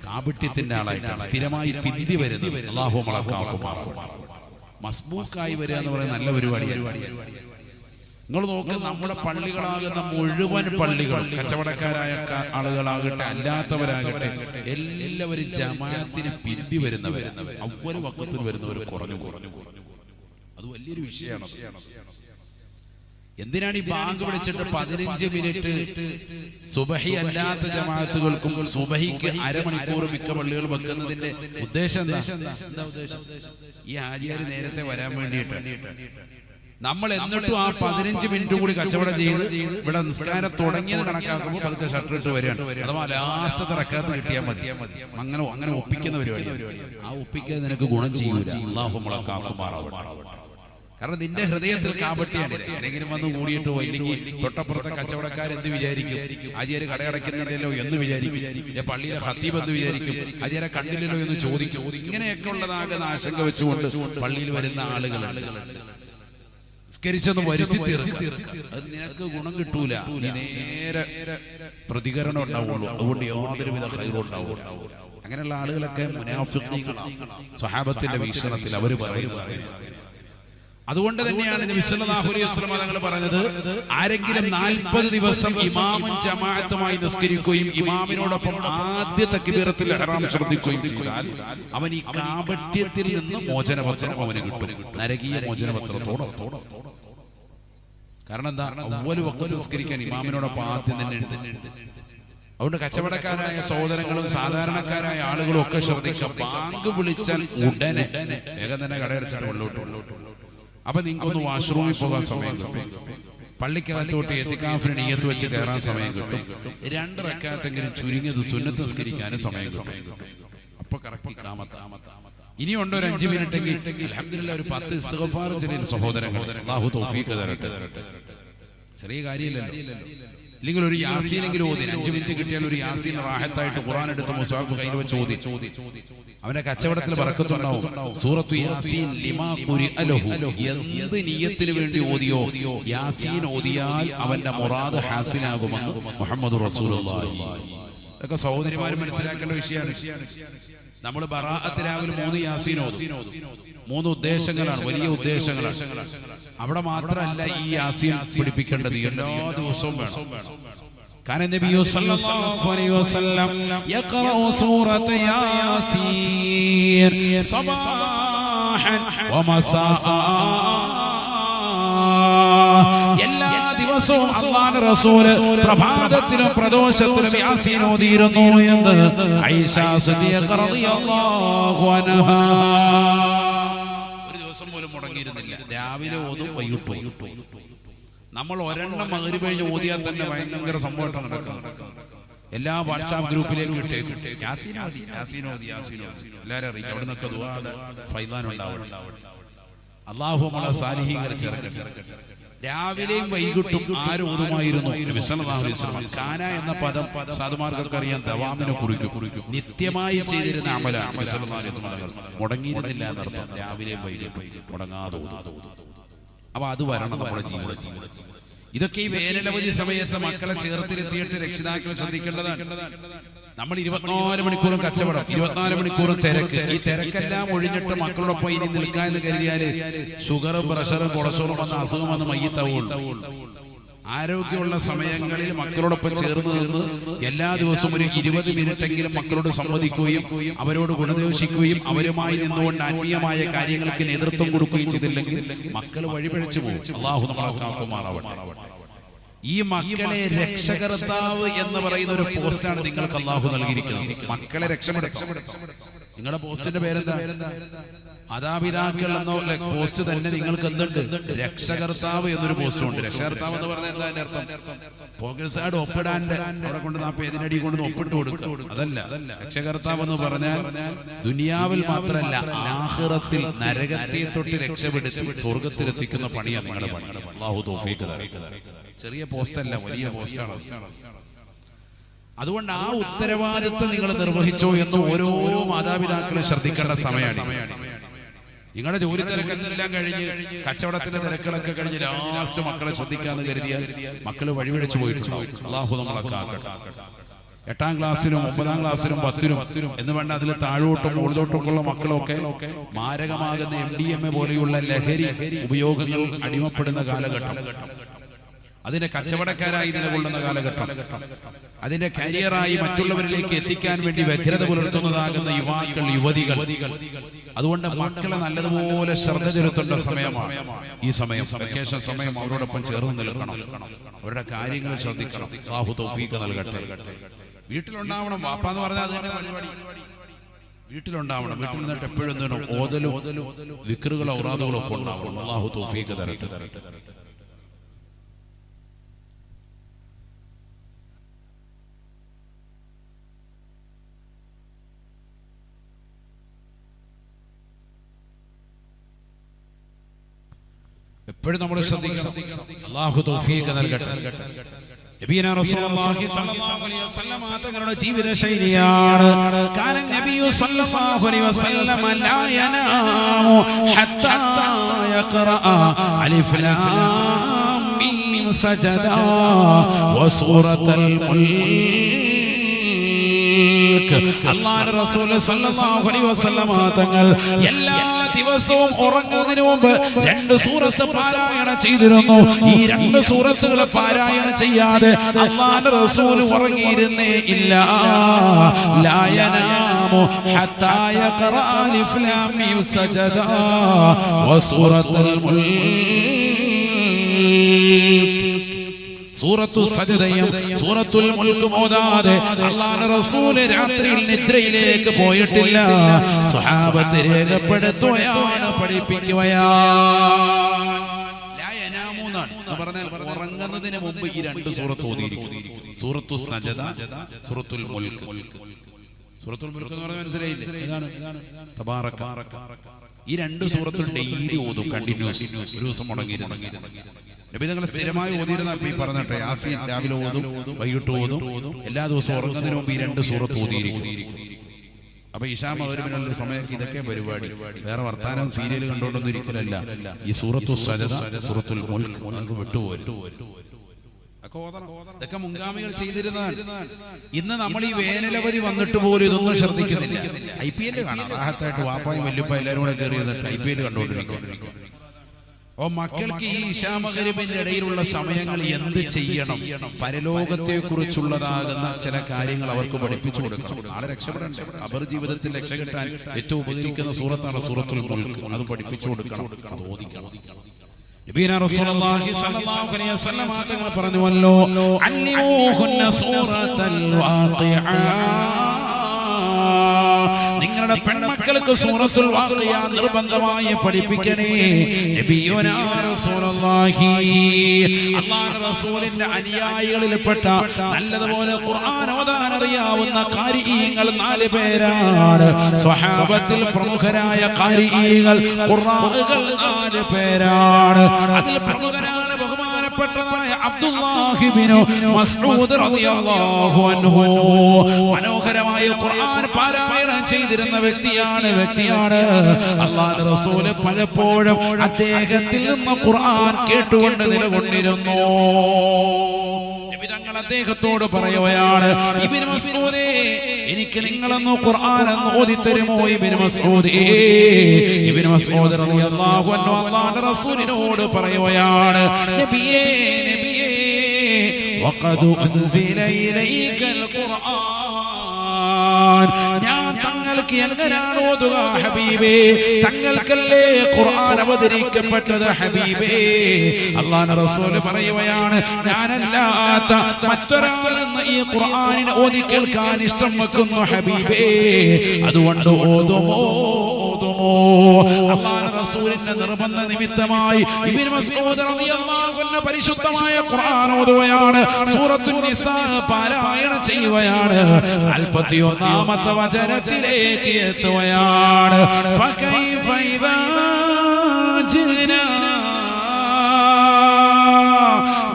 കാപട്യത്തിന്റെ ആളായിട്ടാണ് സ്ഥിരമായി പിന്തി വരുന്നത്. അല്ലാഹു മഅക്കാക്കുമാറാവട്ടെ. മസ്ബൂക്കായി വരിക എന്ന് പറയുന്നത് നല്ല പരിപാടിയാണ്. നിങ്ങൾ നോക്ക്, നമ്മുടെ പള്ളികളാകുന്ന മുഴുവൻ പള്ളികളും, കച്ചവടക്കാരായ ആളുകളാകട്ടെ അല്ലാത്തവരാകട്ടെ, എല്ലാവരും ജമാഅത്തിന് പിന്തി വരുന്നവർ, അവര് വഖത്തിൽ വരുന്നവർ കുറഞ്ഞു. അത് വലിയൊരു വിഷയമാണ്. എന്തിനാണ് ഈ ബാങ്ക് വിളിച്ചിട്ട് 15 മിനിറ്റ് സുബഹി അല്ലാത്ത ജമാഅത്തുകൾക്കും സുബഹിക്ക് അരമണിക്കൂർ മിക്ക പള്ളികൾ വെക്കുന്നതിന്റെ ഉദ്ദേശം എന്താ? ഈ ഹാജിയാര് നേരത്തെ വരാൻ വേണ്ടിയിട്ടാണ്. നമ്മൾ എന്നിട്ടും ആ 15 മിനിറ്റ് കൂടി കച്ചവടം ചെയ്ത് ഇവിടെ നിസ്കാരം തുടങ്ങിയത് കണക്കാക്കുമ്പോൾ പതുക്കെ ഷട്ടർ ഇട്ട് വരികയാണ്. അഥവാ ലാസ്റ്റത്തെ റക്അത്ത് കിട്ടിയാൽ മതി. അങ്ങനെ ഒപ്പിക്കുന്ന പരിപാടി. ആ ഒപ്പിക്കാതെ നിനക്ക് ഗുണം ചെയ്യൂല. അല്ലാഹു മഅക്കാക്കുമാറാവട്ടെ. കാരണം നിന്റെ ഹൃദയത്തിൽ കാപട്യാണ്. ആരെങ്കിലും വന്ന് കൂടിയിട്ട് ഇല്ലെങ്കിൽ തൊട്ടപ്പുറത്തെ കച്ചവടക്കാരെന്ത് വിചാരിക്കും? ആചാര്യ കടയടയ്ക്കുന്നില്ലല്ലോ എന്ന് വിചാരിക്കും. പള്ളിയിലെ ഖത്തീബ് എന്ത് വിചാരിക്കും? ആചാര്യ കണ്ടില്ലല്ലോ എന്ന് ചോദിക്കും. ഇങ്ങനെയൊക്കെ ഉള്ളതാകുന്ന ആശങ്ക വെച്ചുകൊണ്ട് പള്ളിയിൽ വരുന്ന ആളുകളാണ്. നിസ്കരിച്ചെന്ന് വരുത്തി തീർക്കുക, അത് നിനക്ക് ഗുണം കിട്ടൂല. നേരെ പ്രതികരണം ഉണ്ടാവുള്ളൂ. അതുകൊണ്ട് യാതൊരുവിധ ഖൈറും ഉണ്ടാവില്ല. അങ്ങനെയുള്ള ആളുകളൊക്കെ മുനാഫിഖീങ്ങളാണ്. സ്വഹാബത്തിന്റെ വീക്ഷണത്തിൽ അവർ പറയുന്നത്. അതുകൊണ്ട് തന്നെയാണ് നബി സല്ലല്ലാഹു അലൈഹി വസല്ലം തങ്ങൾ പറഞ്ഞത്, ആരെങ്കിലും 40 ദിവസം ഇമാമും ജമാഅത്തുമായി നിസ്കരിക്കുകയും ഇമാമിനോടൊപ്പം ആദ്യ തക്ബീറത്തിൽ ഇഹ്റാം ശ്രദ്ധിക്കുകയും ചെയ്താൽ അവൻ ഈ കാപട്യത്തിൽ നിന്ന് മോചനപത്രം അവന് കിട്ടും, നരകീയ മോചനപത്രത്തോടെ. കാരണം എന്താ? അവ്വൽ വഖ്ത് നിസ്കരിക്കാൻ ഇമാമിനോടൊപ്പം ആദ്യം തന്നെ എഴുന്നേറ്റ്. അതുകൊണ്ട് കച്ചവടക്കാരായ സഹോദരങ്ങളും സാധാരണക്കാരായ ആളുകളും ഒക്കെ ശ്രദ്ധിക്കുക, ബാങ്ക് വിളിച്ചാൽ ഉടനെ വേഗം തന്നെ കടയടച്ചിട്ട് വെള്ളോട്ട്. അപ്പൊ നിങ്ങൾക്കൊന്ന് വാഷ്റൂമിൽ പോകാൻ സമയം കിട്ടും, പള്ളിക്കകത്തോട്ട് എത്തിക്കാഫിന് നിയ്യത്ത് വെച്ച് കയറാൻ സമയം കിട്ടും, 2 റക്അത്തെങ്കിലും ചുരുങ്ങിയത് സുന്നത്ത് നിസ്കരിക്കാനും സമയം കിട്ടും. അപ്പൊ കറക്റ്റ് ഇഖാമത്ത്. ഇനിയുണ്ടോ ഒരു 5 മിനിറ്റ് എങ്കിൽ അൽഹംദുലില്ലാഹ് ഒരു 10 ഇസ്തിഗ്ഫാർ ചൊല്ലിയ സഹോദരങ്ങൾ, അല്ലാഹു തൗഫീഖ് തരട്ടെ. ചെറിയ കാര്യമില്ലല്ലോ. ഇല്ലെങ്കിൽ ഒരു യാസീനെങ്കിലും ഓതി, 5 മിനിറ്റ് കിട്ടിയാൽ ഒരു യാസീൻ റാഹത്തായിട്ട് ഖുർആൻ എടുത്ത് മുസ്ഹഫ് കയ്യിൽ വെച്ച് ഓതി. അവന്റെ കച്ചവടത്തിൽ ബറക്കത്തുണ്ടാവും. സൂറത്തു യാസീൻ ലിമാ ഖുരിഅ ലഹു, എന്ത് നിയ്യത്തിന് വേണ്ടി ഓതിയോ യാസീൻ ഓതിയാൽ അവന്റെ മുറാദ് ഹാസിലാകുമെന്ന് മുഹമ്മദ് റസൂലുള്ളാഹി. ഇതൊക്കെ സഹോദരിമാർ മനസ്സിലാക്കേണ്ട വിഷയമാണ്. നമ്മൾ ബറാഅത്ത് രാവിലെ 3 യാസീൻ ഓതും. 3 ഉദ്ദേശങ്ങളാണ്, വലിയ ഉദ്ദേശങ്ങളാണ്. അവിടെ മാത്രമല്ല ഈ യാസീൻ പഠിപ്പിക്കേണ്ടത്, എല്ലാ ദിവസവും വേണം. കാരണം നബി സല്ലല്ലാഹു അലൈഹി വസല്ലം യഖറഉ സൂറത യാസീൻ സബാഹൻ വമസാഅ, എല്ലാ ദിവസവും അല്ലാഹുവിന്റെ റസൂൽ പ്രഭാതത്തിലും പ്രദോഷത്തിലും യാസീൻ ഓതിയിരുന്നു എന്ന് ആയിഷ സിദ്ദീഖ റളിയല്ലാഹു അൻഹാ. ഒരു ദിവസം പോലും മുടങ്ങിയിരുന്നില്ല. രാവിലെ ഓതും, വൈകിട്ട് ഓതും. നമ്മൾ ഒരെണ്ണം മഗ്‌രിബ് കഴിഞ്ഞ് ഓതിയാൽ തന്നെ ഭയങ്കര സംഭവം നടക്കുന്നത്. എല്ലാ വാട്സാപ്പ് ഗ്രൂപ്പിലേക്കും ഇട്ടേക്കും, യാസീൻ ഓതി, യാസീൻ ഓതി, യാസീൻ ഓതി. എല്ലാവരും അറിയിക്കും. അവിടെ നിന്നൊക്കെ ദുആയുടെ ഫൈദാൻ ഉണ്ടാവും. അല്ലാഹു നമ്മളെ സാലിഹീങ്ങളെ ചേർക്കട്ടെ. രാവിലെയും വൈകിട്ടും ആര് ഓതുമായിരുന്നു? നബി സല്ലല്ലാഹു അലൈഹി വസല്ലം. കാന എന്ന പദം സാധുമാർക്കൊക്കെ അറിയാൻ ദവാമിനെ കുറിക്കും. നിത്യമായി ചെയ്തിരുന്ന അമലാണ് നബി സല്ലല്ലാഹു അലൈഹി വസല്ലം. മുടങ്ങിയിരുന്നില്ല എന്നർത്ഥം. രാവിലെയും വൈകിട്ടും മുടങ്ങാതെ ഓതും. അപ്പൊ അത് വരണം നമ്മുടെ ജീവിതത്തിൽ. ഇതൊക്കെ ഈ വേനലവധി സമയത്ത് മക്കളെ ചേർത്തിലെത്തിയിട്ട് രക്ഷിതാക്കൾ ശ്രദ്ധിക്കേണ്ടതാണ്. നമ്മൾ 24 മണിക്കൂറും കച്ചവടം, 24 മണിക്കൂറും തിരക്ക്. ഈ തിരക്കെല്ലാം ഒഴിഞ്ഞിട്ട് മക്കളോടൊപ്പം ഇനി നിൽക്കാൻ എന്ന് കരുതിയാല് ഷുഗറും പ്രഷറും കൊളസ്ട്രോളും വന്ന അസുഖം വന്ന് മയ്യത്താവുള്ളൂ. ആരോഗ്യമുള്ള സമയങ്ങളിൽ മക്കളോടൊപ്പം ചേർന്ന് നിന്ന് എല്ലാ ദിവസവും ഒരു 20 മിനിറ്റെങ്കിലും മക്കളോട് സംവദിക്കുകയും അവരോട് ഗുണദോഷിക്കുകയും അവരുമായി നിന്നുകൊണ്ട് ആത്മീയമായ കാര്യങ്ങൾക്ക് നേതൃത്വം കൊടുക്കുകയും ചെയ്തില്ലെങ്കിൽ മക്കൾ വഴിപിഴച്ചു പോകും. അല്ലാഹു നമ്മളെ കാക്കുമാറാവട്ടെ. ഈ മക്കളെ രക്ഷകർത്താവ് എന്ന് പറയുന്ന ഒരു പോസ്റ്റാണ് നിങ്ങൾക്ക് അല്ലാഹു നൽകിയിരിക്കുന്നത്. മക്കളെ രക്ഷപ്പെടുത്തും. നിങ്ങളുടെ പോസ്റ്റിന്റെ പേരെന്താ? മാതാപിതാക്കൾ എന്ന പോസ്റ്റ് തന്നെ നിങ്ങൾക്ക് എന്തുണ്ട്? രക്ഷകർത്താവ് എന്നൊരു പോസ്റ്റും ഉണ്ട്. രക്ഷകർത്താവ് എന്ന് പറഞ്ഞാൽ എന്താ അർത്ഥം? പോകസാട് ഒപ്പിടാണ്ട് അവിടെ കൊണ്ട് 40 പേജിനടി കൊണ്ട് ഒപ്പിട്ട് കൊടുക്കുക, അതല്ല. രക്ഷകർത്താവ് എന്ന് പറഞ്ഞാൽ ദുനിയാവിൽ മാത്രമല്ല ആഖിറത്തിൽ നരകത്തെ തൊട്ട് രക്ഷപ്പെടുത്തി സ്വർഗത്തിലെത്തിക്കുന്ന പണിയാണ് നിങ്ങളുടെ പണി. അല്ലാഹു തൗഫീഖ് തരട്ടെ. ചെറിയ പോസ്റ്റല്ല, വലിയ പോസ്റ്റാണ്. അതുകൊണ്ട് ആ ഉത്തരവാദിത്വം നിങ്ങൾ നിർവഹിച്ചോ എന്ന് ഓരോ മാതാപിതാക്കളും ശ്രദ്ധിക്കേണ്ട സമയമാണ്. നിങ്ങളുടെ ജോലി തിരക്കെല്ലാം കഴിഞ്ഞ് കച്ചവടത്തിന്റെ തിരക്കുകളൊക്കെ കഴിഞ്ഞ് ലാസ്റ്റ് മക്കളെ ശ്രദ്ധിക്കാന്ന് കരുതിയാൽ മക്കള് വഴിപിഴച്ചു പോയിട്ടുണ്ടാവും. അല്ലാഹു നമ്മളെ കാക്കട്ടെ. 8ാം ക്ലാസ്സിലും 9ാം ക്ലാസ്സിലും 10ലും എന്ന് വേണ്ട അതിൽ താഴോട്ടും മുകളിലോട്ടുമുള്ള മക്കളൊക്കെ മാരകമാകുന്ന MDMA പോലെയുള്ള ലഹരി ഉപയോഗങ്ങൾ അടിമപ്പെടുന്ന കാലഘട്ടം, അതിന്റെ കച്ചവടക്കാരായി നിലകൊള്ളുന്ന കാലഘട്ടം, അതിന്റെ കരിയറായി മറ്റുള്ളവരിലേക്ക് എത്തിക്കാൻ വേണ്ടി വ്യഗ്രത പുലർത്തുന്നതാകുന്ന യുവാക്കൾ, യുവതികൾ. അതുകൊണ്ട് മക്കളെ നല്ലതുപോലെ ശ്രദ്ധ ചെലുത്തേണ്ട സമയമാണ് ഈ സമയം. വെക്കേഷൻ സമയം അവരോടൊപ്പം ചേർന്ന് നിൽക്കണം, അവരുടെ കാര്യങ്ങൾ ശ്രദ്ധിക്കണം. അല്ലാഹു തൗഫീഖ് നൽകട്ടെ. വീട്ടിലുണ്ടാവണം. വാപ്പാന്ന് പറഞ്ഞാൽ അത് തന്നെ പരിപാടി. വീട്ടിലുണ്ടാവണം. വീട്ടിൽ നിന്നിട്ട് എപ്പോഴും ഓതലും ദിക്റുകളും ഔറാദുകളും ഒക്കെ ഉണ്ടാവണം. അല്ലാഹു തൗഫീഖ് തരട്ടെ. എപ്പോഴും നമ്മൾ ശ്രദ്ധിക്കണം. അല്ലാഹു തൗഫീഖ് നൽകട്ടെ. നബിയനാ റസൂലുള്ളാഹി സ്വല്ലല്ലാഹു അലൈഹി വസല്ലം തങ്ങളുടെ ജീവിത ശൈലിയാണ്. കാന നബിയു സ്വല്ലല്ലാഹു അലൈഹി വസല്ലം ലാ യനാമു ഹത്താ യഖറഅ അലിഫ് ലാം മീം സജദ വസൂറത്തുൽ മുൽക്ക്. അല്ലാഹുവിന്റെ റസൂൽ സ്വല്ലല്ലാഹു അലൈഹി വസല്ലം തങ്ങൾ എല്ലാ ദിവസവും ഉറങ്ങുന്നതിന് മുമ്പ് 2 സൂറത്ത് പാരായണം ചെയ്തിരുന്നു. ഈ 2 സൂറത്തുകൾ പാരായണം ചെയ്യാതെ അല്ലാഹുവിന്റെ റസൂൽ ഉറങ്ങിയിരുന്നേ ഇല്ല. ലാ യനാമു ഹത്താ യഖറഅ അലിഫ് ലാം മീം സജദ വസൂറത്തുൽ മുൽക്ക്. സൂറത്തു സജദയും സൂറത്തുൽ മുൽക്കും ഓതാതെ അല്ലാഹുവിന്റെ റസൂൽ രാത്രിയിൽ നിദ്രയിലേക്ക് പോയിട്ടില്ല. സ്വഹാബത്ത് രേഖപ്പെടുത്തുകയാണ്, പഠിപ്പിക്കുകയാണ്. ലാ യനാമൂനാണ് എന്ന് പറഞ്ഞാൽ ഉറങ്ങുന്നതിന് മുമ്പ് ഈ 2 സൂറത്ത് ഓതിയിരിക്കും. സൂറത്തു സജദ, സൂറത്തുൽ മുൽക്ക്. സൂറത്തുൽ മുൽക്ക് എന്ന് പറഞ്ഞാൽ മനസ്സിലായില്ലേ? തബാറക. ഈ 2 സൂറത്തും ഡെയിലി ഓതും, കണ്ടിന്യൂസ്, ഒരു ദിവസം മുടങ്ങിയിരുന്നു. നബി തങ്ങൾ സ്ഥിരമായി ഓതിയിരുന്ന ഈ പറഞ്ഞിട്ടെ യാസീൻ രാവിലെ ഓതും, വൈകിട്ട് ഓതും. എല്ലാ ദിവസവും ഉറങ്ങുന്നതിന് മുമ്പ് ഈ 2 സൂറത്ത് ഓതിയിരിക്കും. അപ്പൊ ഇശാ മഗ്‌രിബിനുള്ള സമയത്ത് ഇതൊക്കെ പരിപാടി. വേറെ വർത്താനം സീരിയൽ കണ്ടുകൊണ്ടൊന്നും ഇരിക്കലല്ല. ഈ സൂറത്തു സജദ, സൂറത്തുൽ മുൽക്ക് നമുക്ക് വിട്ടുപോരും. ഇതൊക്കെ മുൻഗാമികൾ ചെയ്തിരുന്നതാണ്. ഇന്ന് നമ്മൾ ഈ വേനലവധി വന്നിട്ട് പോലും ഇതൊന്നും ശ്രദ്ധിക്കുന്നില്ല. IPL കാണാം, റാഹത്തായിട്ട് വാപ്പായും വല്ലുപ്പ എല്ലാവരും കൂടെ കയറി വന്നിട്ട് IPL കണ്ടുകൊണ്ടിരിക്കും. ഓ മക്കൾക്ക് ഈ ഇശാ മഗ്‌രിബിന്റെ ഇടയിലുള്ള സമയങ്ങൾ എന്ത് ചെയ്യണം, പരലോകത്തെ കുറിച്ചുള്ളതാകുന്ന ചില കാര്യങ്ങൾ അവർക്ക് പഠിപ്പിച്ചു കൊടുക്കണം. നാളെ രക്ഷപ്പെടണ്ടേ? ഖബർ ജീവിതത്തിൽ രക്ഷ കിട്ടാൻ ഏറ്റവും ഉപകരിക്കുന്ന സൂറത്താണ് സൂറത്തുൽ മുൽക്ക്. അത് പഠിപ്പിച്ചു കൊടുക്കണം, അത് ഓദിക്കണം. നബിയനാ റസൂലുള്ളാഹി സ്വല്ലല്ലാഹു അലൈഹി വസല്ലം തങ്ങൾ പറഞ്ഞുവല്ലോ, അല്ലിമൂഹുന്ന സൂറത്തുൽ വാഖിഅ. നിങ്ങളുടെ പെൺമക്കൾക്ക് സൂറത്തുൽ വാഖിഅ നിർബന്ധമായി പഠിപ്പിക്കണേ. നബിയുനാ റസൂലുള്ളാഹി, അല്ലാഹുവിന്റെ റസൂലിന്റെ അനുയായികളിൽപ്പെട്ട നല്ലതുപോലെ ഖുർആൻ ഓതാൻ അറിയാവുന്ന ഖാരിഈങ്ങൾ 4 പേരാണ്. സ്വഹാബത്തിൽ പ്രമുഖരായ ഖാരിഈകൾ, ഖുർആനുകൾ 4 പേരാണ്. അതിൽ പ്രമുഖരാണ് ബഹുമാനപ്പെട്ടതായ അബ്ദുല്ലാഹി ഇബ്നു മസ്ഊദ് റളിയല്ലാഹു അൻഹു. മനോഹരമായ ഖുർആൻ പാരായണം ചെയ്തിരുന്ന വ്യക്തിയാണ്. അല്ലാഹുവിന്റെ റസൂൽ പലപ്പോഴും അദ്ദേഹത്തിൽ നിന്ന് ഖുർആൻ കേട്ടുകൊണ്ട് നിലകൊണ്ടിരുന്നു. തങ്ങൾ അദ്ദേഹത്തോട് പറയുകയാണ്, ഇബ്നു മസ്ഊദേ, എനിക്ക് നിങ്ങളൊന്ന് ഖുർആൻ ഒന്ന് ഓതിത്തരുമോ? ഇബ്നു മസ്ഊദ് റളിയല്ലാഹു അൻഹു അല്ലാഹുവിന്റെ റസൂലിനോട് പറയുകയാണ്, നബിയേ വഖദ് ഉൻസില ഇലൈകൽ ഖുർആൻ. ഞാൻ തങ്ങൾക്ക് എങ്ങനെയാണ് ഓതുക ഹബീബേ? തങ്ങൾക്കല്ലേ ഖുർആൻ അവതരിക്കപ്പെട്ടത് ഹബീബേ? അല്ലാഹുവിന്റെ റസൂൽ പറയുകയാണ്, ഞാനല്ലാത്ത മറ്റൊരാളെന്ന് ഈ ഖുർആനിനെ ഓതി കേൾക്കാൻ ഇഷ്ടം വെക്കുന്നു ഹബീബേ. അതുകൊണ്ട് ഓതുമോ? അല്ലാഹുവിന്റെ റസൂലിന്റെ നിർബന്ധ നിമിത്തമായി ഇബ്നു മസ്ഊദ് റളിയല്ലാഹു അൻഹു പരിശുദ്ധമായ ഖുർആൻ ഓതുകയാണ്. സൂറത്തുൻ നിസാ പാരായണം ചെയ്യുകയാണ്. 41ാമത്തെ വചനത്തിലേക്ക് എത്തുകയാണ്. ഫകൈഫ ഇദാ ജിനാ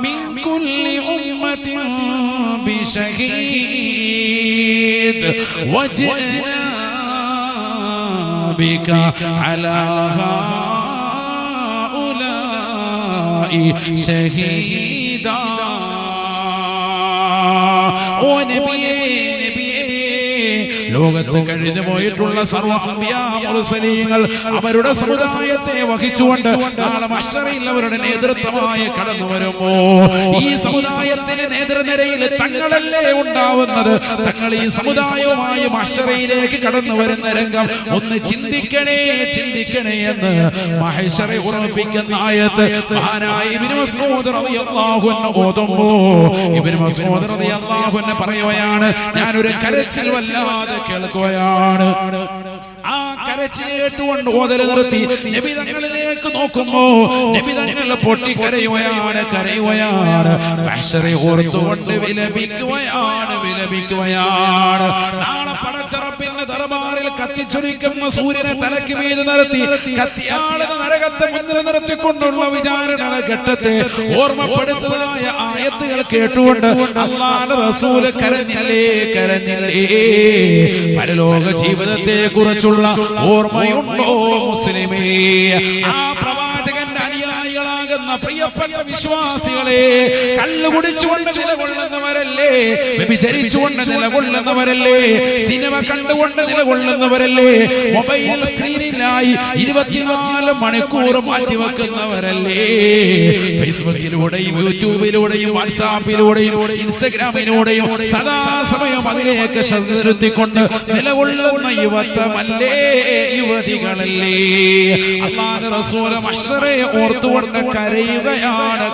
മിൻ കുല്ലി ഉമ്മത്തിൻ ബിശഹീദ് വജനാ بك على هؤلاء شهيدا. ഓ നബിയേ, ലോകത്ത് കഴിഞ്ഞു പോയിട്ടുള്ള സർവ്വ അംബിയാ മുർസലീങ്ങൾ അവരുടെ സമുദായത്തെ വഹിച്ചുകൊണ്ട് നാളെ മഹ്ശറിൽ അവരുടെ നേതൃത്വമായി കടന്നു വരുമ്പോ ഈ സമുദായത്തിന്റെ നേതൃനിരയിൽ തങ്ങളല്ലേ ഉണ്ടാവുന്നത്? തങ്ങൾ ഈ സമുദായവുമായി മഹ്ശറിലേക്ക് കടന്നു വരുന്ന രംഗം ഒന്ന് ചിന്തിക്കണേ എന്ന് മഹ്ശറെ ഉറപ്പിക്കുന്ന ആയത്ത് മഹാനായ ഇബ്നു മസ്ഊദ് റളിയല്ലാഹു അൻഹു ഓതുമ്പോ ഇബ്നു മസ്ഊദ് റളിയല്ലാഹു അൻഹു പറയുകയാണ്, ഞാനൊരു കരച്ചിൽ വല്ലാതെ കേൾക്കുകയാണ്. ആ കരച്ചിൽ കേട്ടുകൊണ്ട് ഓതൽ നിർത്തി നബി തങ്ങളിലേക്ക് നോക്കുമ്പോ നബി തങ്ങൾ പൊട്ടിക്കരയുകയാണ്. മഹ്ശറെ ഓർത്തുകൊണ്ട് വിലപിക്കുകയാണ്. നാളെ പടച്ചറപ്പിന്റെ ദർബാറിൽ കത്തിച്ചൊരിക്കുന്ന സൂര്യനെ തലയ്ക്ക് മീതെ നിർത്തി കത്തിയാളുന്ന നരകത്തെ മുന്നിൽ നിർത്തിക്കൊണ്ടുള്ള വിചാരണയുടെ ഘട്ടത്തെ ഓർമ്മപ്പെടുത്തുന്നതായ ആയത്തുകൾ കേട്ടുകൊണ്ട് അല്ലാഹുവിന്റെ റസൂൽ കരഞ്ഞില്ലേ? പരലോക ജീവിതത്തെ കുറിച്ചുള്ള ഓർമ്മയുണ്ടോ മുസ്ലിമേ? ആ പ്രവാചകന്റെ അനുയായികളാകുന്ന പ്രിയപ്പെട്ട വിശ്വാസികളെ, കള്ളു കുടിച്ചുകൊണ്ട് നിലകൊള്ളുന്നവരല്ലേ, വ്യഭിചരിച്ചുകൊണ്ട് നിലകൊള്ളുന്നവരല്ലേ, സിനിമ കണ്ടുകൊണ്ട് നിലകൊള്ളുന്നവരല്ലേ, മൊബൈൽ സ്ക്രീനിൽ ദീനിലായി 24 മണിക്കൂർ മാറ്റിവെക്കുന്നവരല്ലേ? ഫേസ്ബുക്കിലൂടെയും യൂട്യൂബിലൂടെയും വാട്സാപ്പിലൂടെയും ഇൻസ്റ്റഗ്രാമിലൂടെയും സദാസമയം അതിലേക്ക് ശ്രദ്ധ ചെലുത്തിക്കൊണ്ട് നിലകൊള്ളുന്ന യുവത്വമല്ലേ, യുവതികളല്ലേ? അല്ലാഹുവിന്റെ റസൂൽ മഹ്ശറെ ഓർത്തുകൊണ്ട് കരയുകയാണ്.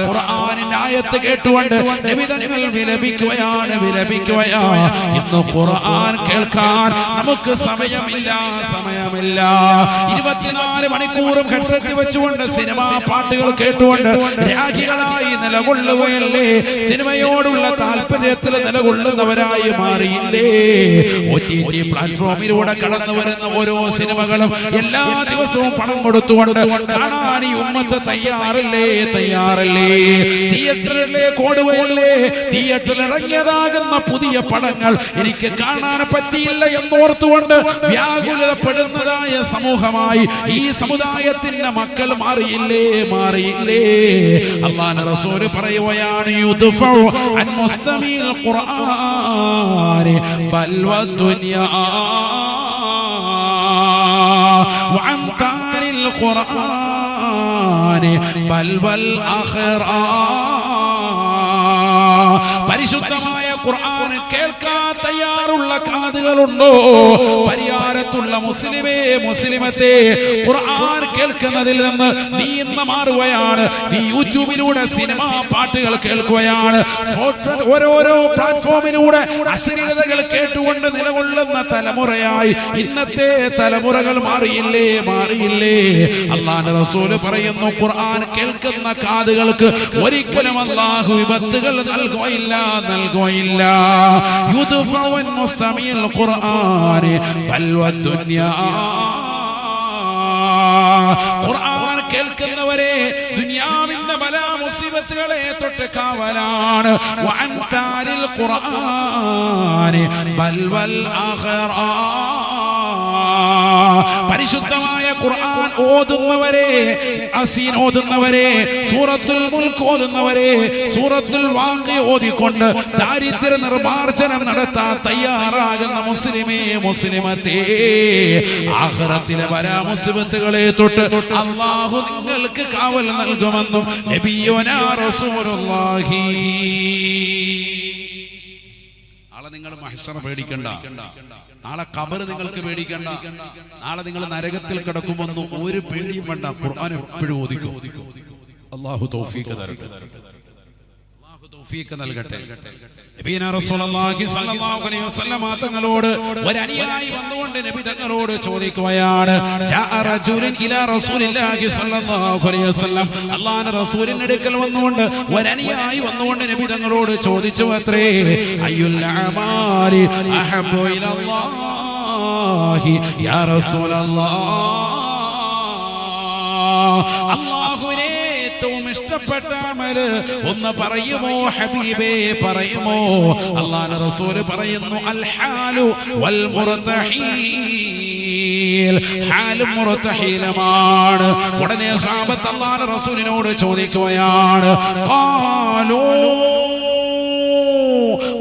ഖുർആനിന്റെ ആയത്ത് കേട്ടുകൊണ്ട് നബി തങ്ങൾ വിലപിക്കുകയാണ്. ഇന്ന് ഖുർആൻ കേൾക്കാൻ നമുക്ക് സമയമില്ല. 24 മണിക്കൂറും ഹെഡ്സെറ്റ് വെച്ചുകൊണ്ട് സിനിമാ പാട്ടുകൾ കേട്ടുകൊണ്ട് രാഗികളായി നിലകൊള്ളുകയല്ലേ? സിനിമയോടുള്ള താല്പര്യത്തിൽ നിലകൊള്ളുന്നവരായി മാറിയില്ലേ? OTT പ്ലാറ്റ്ഫോമിലൂടെ കടന്നു വരുന്ന ഓരോ സിനിമകളും എല്ലാ ദിവസവും പണം കൊടുത്തുകൊണ്ട് കാണാൻ ഈ ഉമ്മത്ത് തയ്യാറല്ലേ? തിയേറ്ററിലേക്ക് ഓടുകയല്ലേ? തിയേറ്ററിൽ ഇറങ്ങിയതാകുന്ന പുതിയ പടങ്ങൾ എനിക്ക് കാണാൻ പറ്റിയില്ല എന്നോർത്തുകൊണ്ട് വ്യാകുലപ്പെടുന്നതായ സമൂഹമായി ഈ സമുദായത്തിന്റെ മക്കൾ മാറിയില്ലേ? അല്ലാഹുവിന്റെ റസൂൽ പറയുകയാണ്, യുദ്ഫഉ അൻ മുസ്തമിൽ ഖുർആൻ ബൽ വദുനിയാ വഅൻ താരിൽ ഖുർആൻ ബൽ വൽ ആഖിറ. പരിശുദ്ധമായ ഖുർആൻ കേൾക്കാൻ തയ്യാറുള്ള കാതുകളുണ്ടോ? പരിഹാരത്തുള്ള മുസ്ലിമേ, മുസ്ലിമത്തെ, ഖുർആൻ കേൾക്കുന്നതിൽ നിന്ന് നീ ഇന്ന് മാറുകയാണ്. നീ യൂട്യൂബിലൂടെ സിനിമാ പാട്ടുകൾ കേൾക്കുകയാണ്. ഓരോരോ പ്ലാറ്റ്ഫോമിലൂടെ അശ്ലീലതകൾ കേട്ടുകൊണ്ട് നിലകൊള്ളുന്ന തലമുറയായി ഇന്നത്തെ തലമുറകൾ മാറിയില്ലേ? അല്ലാഹുവിന്റെ റസൂൽ പറയുന്നു, ഖുർആൻ കേൾക്കുന്ന കാതുകൾക്ക് ഒരിക്കലും അല്ലാഹു വിപത്തുകൾ നൽകുകയില്ല. യുദ്ഫഉ അൻ മുസ്തമിൽ ഖുർആൻ ബൽ വദ്ദുനിയാ. ഖുർആൻ കേൾക്കുന്നവരെ ദുനിയാവിന്റെ ബലാ മുസീബത്തുകളെ തൊട്ട് കാവലാണ്. വഅൻ താരിൽ ഖുർആൻ ബൽ വൽ ആഖിറ. പരിശുദ്ധമായ ഖുർആൻ ഓതുന്നവരെ, യാസീൻ ഓതുന്നവരെ, സൂറത്തുൽ മുൽക്ക് ഓതുന്നവരെ, സൂറത്തുൽ വാഖിഅ ഓതിക്കൊണ്ട് ദാരിദ്ര്യ നിർമാർജനം നടത്താൻ തയ്യാറാകുന്ന മുസ്ലിമേ, മുസ്ലിമത്തെ, ആഖിറത്തിലെ വരാ മുസീബത്തുകളെ തൊട്ട് അല്ലാഹു നിങ്ങൾക്ക് കാവൽ നൽകുമെന്നും നബിയുനാ റസൂലുള്ളാഹി. നാളെ നിങ്ങൾ മഹ്ശർ പേടിക്കണ്ട, നാളെ ഖബർ നിങ്ങൾക്ക് പേടിക്കണ്ട, നാളെ നിങ്ങൾ നരകത്തിൽ കിടക്കുമെന്നും ഒരു പേടിയും വേണ്ട. ഖുർആൻ എപ്പോഴും ഓതിക്കോ. അല്ലാഹു തൗഫീഖ് തരട്ടെ, അല്ലാഹു തൗഫീഖ് നൽകട്ടെ. നബിയനാ റസൂലുള്ളാഹി സ്വല്ലല്ലാഹു അലൈഹി വസല്ലം തങ്ങളോട് ഒരു അനുയായി വന്നുകൊണ്ട് നബി തങ്ങളോട് ചോദിക്കുകയാണ്, ജാഅ റജുലുൻ ഇലാ റസൂലില്ലാഹി സ്വല്ലല്ലാഹു അലൈഹി വസല്ലം. അല്ലാഹുവിന്റെ റസൂലിന്റെ അടുക്കൽ വന്നുകൊണ്ട് ഒരു അനുയായി വന്നുകൊണ്ട് നബി തങ്ങളോട് ചോദിച്ചു അത്രേ, അയ്യുൽ അമാലി അഹബ്ബു ഇലല്ലാഹി യാ റസൂലല്ലാഹ്. അല്ലാഹുവിനെ ഏറ്റവും ഇഷ്ടപ്പെട്ട അമല് ഒന്ന് പറയുമോ ഹബീബേ, പറയുമോ? അല്ലാഹുവിന്റെ റസൂൽ പറയുന്നു, അൽ ഹാലു വൽ മുർതഹീൽ. ഹാലും മുർതഹീലുമാണ്. ഉടനെ സഹാബത്ത് അല്ലാഹുവിന്റെ റസൂലിനോട് ചോദിക്കുകയാണ്, ഖാലൂ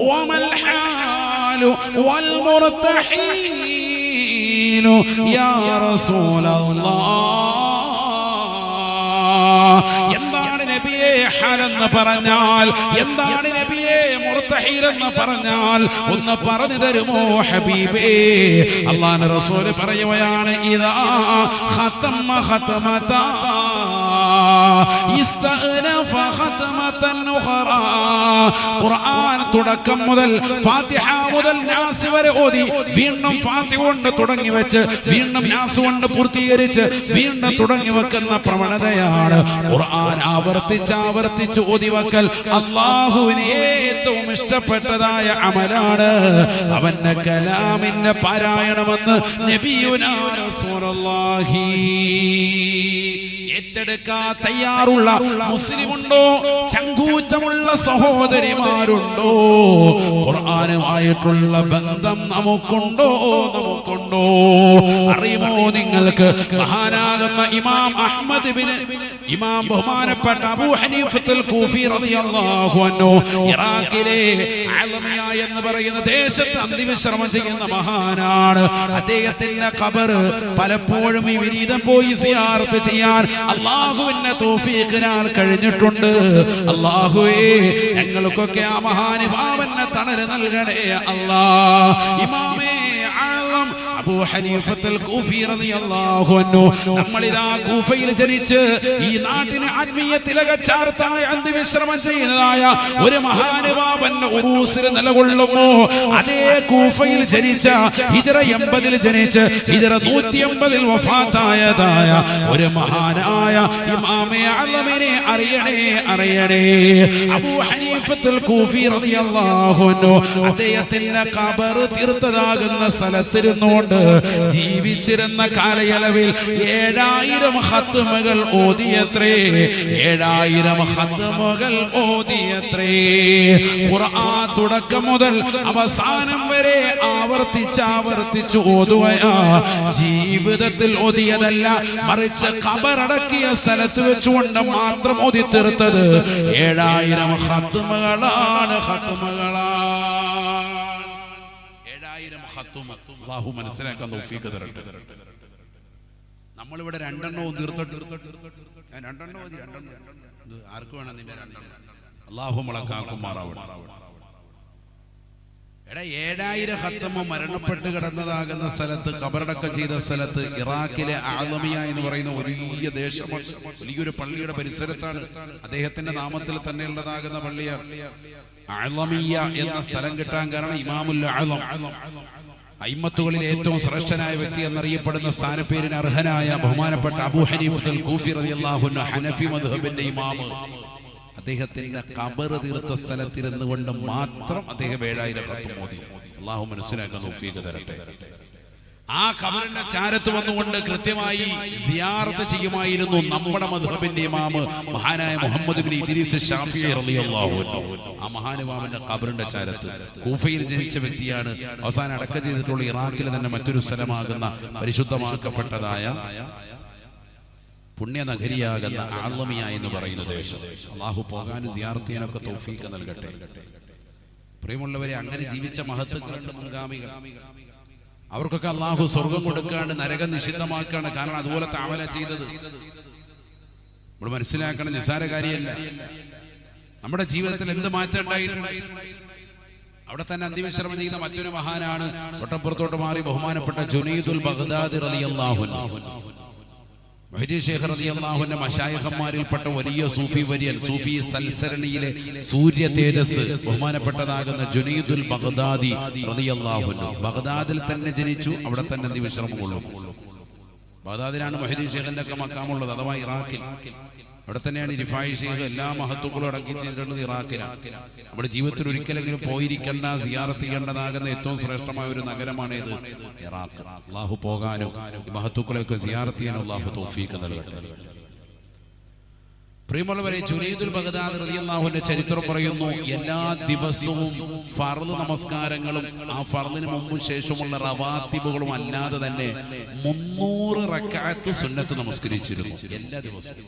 വമൽ ഹാലു വൽ മുർതഹീൽ യാ റസൂലല്ലാഹ്. എന്താണ് നബിയെ ഹാലെന്ന് പറഞ്ഞാൽ, എന്താണ് നബിയെ മുർതഹീൽ എന്ന് പറഞ്ഞാൽ ഒന്ന് പറഞ്ഞു തരുമോ ഹബീബേ? അല്ലാഹുവിന്റെ റസൂൽ പറയുകയാണ്, ഇദാ ഖതമ ഖതമതാ ഇസ്തഅനഫ ഖതമതൻ ഉഖറാ. ഖുർആൻ തുടക്കം മുതൽ ഫാത്തിഹ മുതൽ നാസ് വരെ ഓതി വീണ്ടും ഫാത്തിഹ കൊണ്ട് തുടങ്ങി വെച്ച് വീണ്ടും നാസ് കൊണ്ട് പൂർത്തീകരിച്ച് വീണ്ടും തുടങ്ങി വെക്കുന്ന പ്രവണതയാണ് ഖുർആൻ ആവർത്തിച്ച് ഓതി വെക്കൽ. അല്ലാഹുവിന് ഏറ്റവും ഇഷ്ടപ്പെട്ടതായ അമലാണ് അവന്റെ കലാമിന്റെ പാരായണമെന്ന് നബിയുനാ റസൂലുള്ളാഹി. ഏറ്റെടുക്കാൻ തയ്യാറുള്ള മുസ്ലിമുണ്ടോ? ചങ്കൂറ്റമുള്ള സഹോദരിമാരുണ്ടോ? ഖുർആനുമായിട്ടുള്ള ബന്ധം നമുക്കുണ്ടോ? അറിയുമോ നിങ്ങൾക്ക്? മഹാനാകുന്ന ഇമാം അഹ്മദ് ഇബ്നു ഇമാം ബഹുമാനപ്പെട്ട അബൂ ഹനീഫത്തുൽ കൂഫി റളിയല്ലാഹു അൻഹു ഇറാഖിലെ അൽമിയ എന്ന് പറയുന്ന ദേശത്ത് അന്തിവിശ്രമം ചെയ്യുന്ന മഹാനാണ്. അദ്ദേഹത്തിന്റെ ഖബർ പലപ്പോഴും ഈ വിനീതം പോയി സിയാറത്ത് ചെയ്യാൻ അല്ലാഹുവിന്റെ തൗഫീഖിനാൽ കഴിഞ്ഞിട്ടുണ്ട്. അല്ലാഹുവേ, ഞങ്ങൾക്കൊക്കെ ആ മഹാനുഭാവന്റെ തണല് നൽകണേ അല്ലാഹ്. ഇമാമേ ആലം അബൂ ഹനീഫത്തുൽ കൂഫി റളിയല്ലാഹു അൻഹു നമ്മളിതാ കൂഫയിൽ ജനിച്ച് ഈ നാട്ടിനെ ആത്മീയത്തിലൊക്കെ ചാർച്ചായ അന്തിവിശ്രമം ചെയ്യുന്നതായ ഒരു മഹാനുഭാവന്റെ ഉറൂസിൽ നിലകൊള്ളുമോ? അതേ കൂഫയിൽ ജനിച്ച ഹിജ്റ 80 ജനിച്ച് ഹിജ്റ 180 വഫാത്തായതായ ഒരു മഹാനായ ഇമാമെ അലമിനെ അറിയണേ. അബൂ ഹനീഫത്തുൽ കൂഫി റളിയല്ലാഹു അൻഹു അദ്ദേഹത്തിന്റെ ഖബർ തീർത്തതാകുന്ന സ്ഥലത്തിരുന്നുകൊണ്ട് ജീവിച്ചിരുന്ന കാലയളവിൽ 7000 ഖത്മുകൾ ഓതിയത്രേ. 7000 ഖത്മുകൾ ഓതിയത്രേ. ഖുർആൻ തുടക്കം മുതൽ അവസാനം വരെ ആവർത്തിച്ച് ഓതുകയാ. ജീവിതത്തിൽ ഓതിയതല്ല, മറിച്ച് ഖബറടക്കിയ സ്ഥലത്ത് വെച്ചുകൊണ്ട് മാത്രം ഓതി തീർത്തത് 7000 ഖത്മുകളാണ്. 7000 ഖത്മ. അല്ലാഹു മനസ്സിലാക്കാൻ തൗഫീഖ് തരട്ടെ. നമ്മളിവിടെ 2 തീർത്തിട്ട് ഞാൻ 2 ഓതി. 2 ആർക്ക് വേണം നിന്റെ 2? അല്ലാഹു മലക്കാക്കുമാറാവട്ടെ. 7000 ഖത്മ മരണപ്പെട്ട് കിടന്നതാകുന്ന സ്ഥലത്ത്, ഖബറടക്കം ചെയ്ത സ്ഥലത്ത്, ഇറാഖിലെ അഅ്ലമിയ എന്ന് പറയുന്ന വലിയ ദേശമാണ്. വലിയൊരു പള്ളിയുടെ പരിസരത്താണ്. അദ്ദേഹത്തിന്റെ നാമത്തിൽ തന്നെ ഉള്ളതാകുന്ന പള്ളിയാണ്. അഅ്ലമിയ എന്ന സ്ഥലം കിട്ടാൻ കാരണം ഇമാമുൽ അഅ്ലം, അയിമ്മത്തുകളിൽ ഏറ്റവും ശ്രേഷ്ഠനായ വ്യക്തി എന്നറിയപ്പെടുന്ന സ്ഥാനപ്പേരിന് അർഹനായ ബഹുമാനപ്പെട്ട അബൂ ഹനീഫത്തുൽ കൂഫി റളിയല്ലാഹു അൻഹു ഹനഫി മദ്ഹബിന്റെ ഇമാമ്. അദ്ദേഹത്തിന്റെ ഖബർ തീർത്ത സ്ഥലത്തിരുന്നു കൊണ്ട് മാത്രം അദ്ദേഹം 7000 ഖത്മ ഓതി. അല്ലാഹു മനസ്സിലാക്കാൻ തൗഫീഖ് തരട്ടെ. ആ ഖബറിന്റെ ചാരത്ത് വന്നുകൊണ്ട് കൃത്യമായി സിയാറത്ത് ചെയ്യുമായിരുന്നു നമ്മുടെ മദ്ഹബിന്റെ ഇമാം മഹാനായ മുഹമ്മദ് ഇബ്നു ഇദ്രീസ് ശാഫിഈ റളിയല്ലാഹു അൻഹു. ആ മഹാനുഭാവന്റെ ഖബറിന്റെ ചാരത്ത് കൂഫയിൽ ജനിച്ച വ്യക്തിയാണ്. അവസാനം അടക്കം ചെയ്തിട്ടുള്ള ഇറാഖിലെ തന്നെ മറ്റൊരു സ്ഥലമാകുന്ന പരിശുദ്ധമാക്കപ്പെട്ടതായ പുണ്യനഗരിയാകുന്ന അഅ്ലമിയ എന്ന് പറയുന്ന ദേശം. അല്ലാഹു പോകാനും സിയാറത്ത് ചെയ്യാനൊക്കെ തൗഫീഖ് നൽകട്ടെ. പ്രിയമുള്ളവരെ, അങ്ങനെ ജീവിച്ച മഹത്തുക്കളുണ്ട് മുൻഗാമികൾ. അവർക്കൊക്കെ അല്ലാഹു സ്വർഗം കൊടുക്കാണ്ട് നരകം നിഷിദ്ധമാക്കാണ്. കാരണം അതുപോലത്തെ അമല ചെയ്തത്. നമ്മൾ മനസ്സിലാക്കണം, നിസ്സാര കാര്യമല്ല. നമ്മുടെ ജീവിതത്തിൽ എന്ത് മാറ്റം ഉണ്ടായിട്ടുണ്ട്? അവിടെ തന്നെ അന്തിവിശ്രമം ചെയ്യുന്ന മറ്റൊരു മഹാനാണ് തൊട്ടപ്പുറത്തോട്ട് മാറി ബഹുമാനപ്പെട്ട ജുനൈദുൽ ബഗ്ദാദി റളിയല്ലാഹു അൻഹു. മുഹ്യിദ്ദീൻ ശൈഖ് റളിയല്ലാഹു അൻഹു മശായിഖന്മാരിൽപ്പെട്ട വലിയ സൂഫി വര്യൻ, സൂഫി സൽസരണിയിലെ സൂര്യ തേജസ് ബഹുമാനപ്പെട്ടതാകുന്ന ജുനൈദുൽ ബഗ്ദാദി റളിയല്ലാഹു അൻഹു ബഗ്ദാദിൽ തന്നെ ജനിച്ചു. അവിടെ തന്നെ അന്തിവിശ്രമം കൊള്ളും. ബഗ്ദാദിലാണ് മുഹ്യിദ്ദീൻ ശൈഖിന്റെ ഒക്കെ മക്കാമുള്ളത്, അഥവാ ഇറാഖിൽ. അവിടെ തന്നെയാണ് റിഫായി ശൈഖ് എല്ലാ മഹത്തുക്കളും അടക്കി ചെയ്തിട്ടുള്ളത് ഇറാഖിലാണ്. നമ്മുടെ ജീവിതത്തിൽ ഒരിക്കലെങ്കിലും പോയിരിക്കേണ്ട, സിയാറത്ത് ചെയ്യേണ്ടതാകുന്ന ഏറ്റവും ശ്രേഷ്ഠമായ ഒരു നഗരമാണ് ഇത്, ഇറാഖ്. അല്ലാഹു പോകാനും ഈ മഹത്തുക്കളെയൊക്കെ സിയാറത്ത് ചെയ്യാനും അല്ലാഹു തൗഫീഖ് നൽകട്ടെ. പ്രിയമുള്ളവരെ, ജുനൈദുൽ ബഗ്ദാദി റളിയല്ലാഹു അൻഹു ചരിത്രം പറയുന്നു, എല്ലാ ദിവസവും ഫർള് നമസ്കാരങ്ങളും ആ ഫർളിന് മുമ്പും ശേഷമുള്ള റവാത്തിബുകളും അല്ലാതെ തന്നെ 300 റക്അത്ത് സുന്നത്ത് നമസ്കരിച്ചിരുന്നു എല്ലാ ദിവസവും.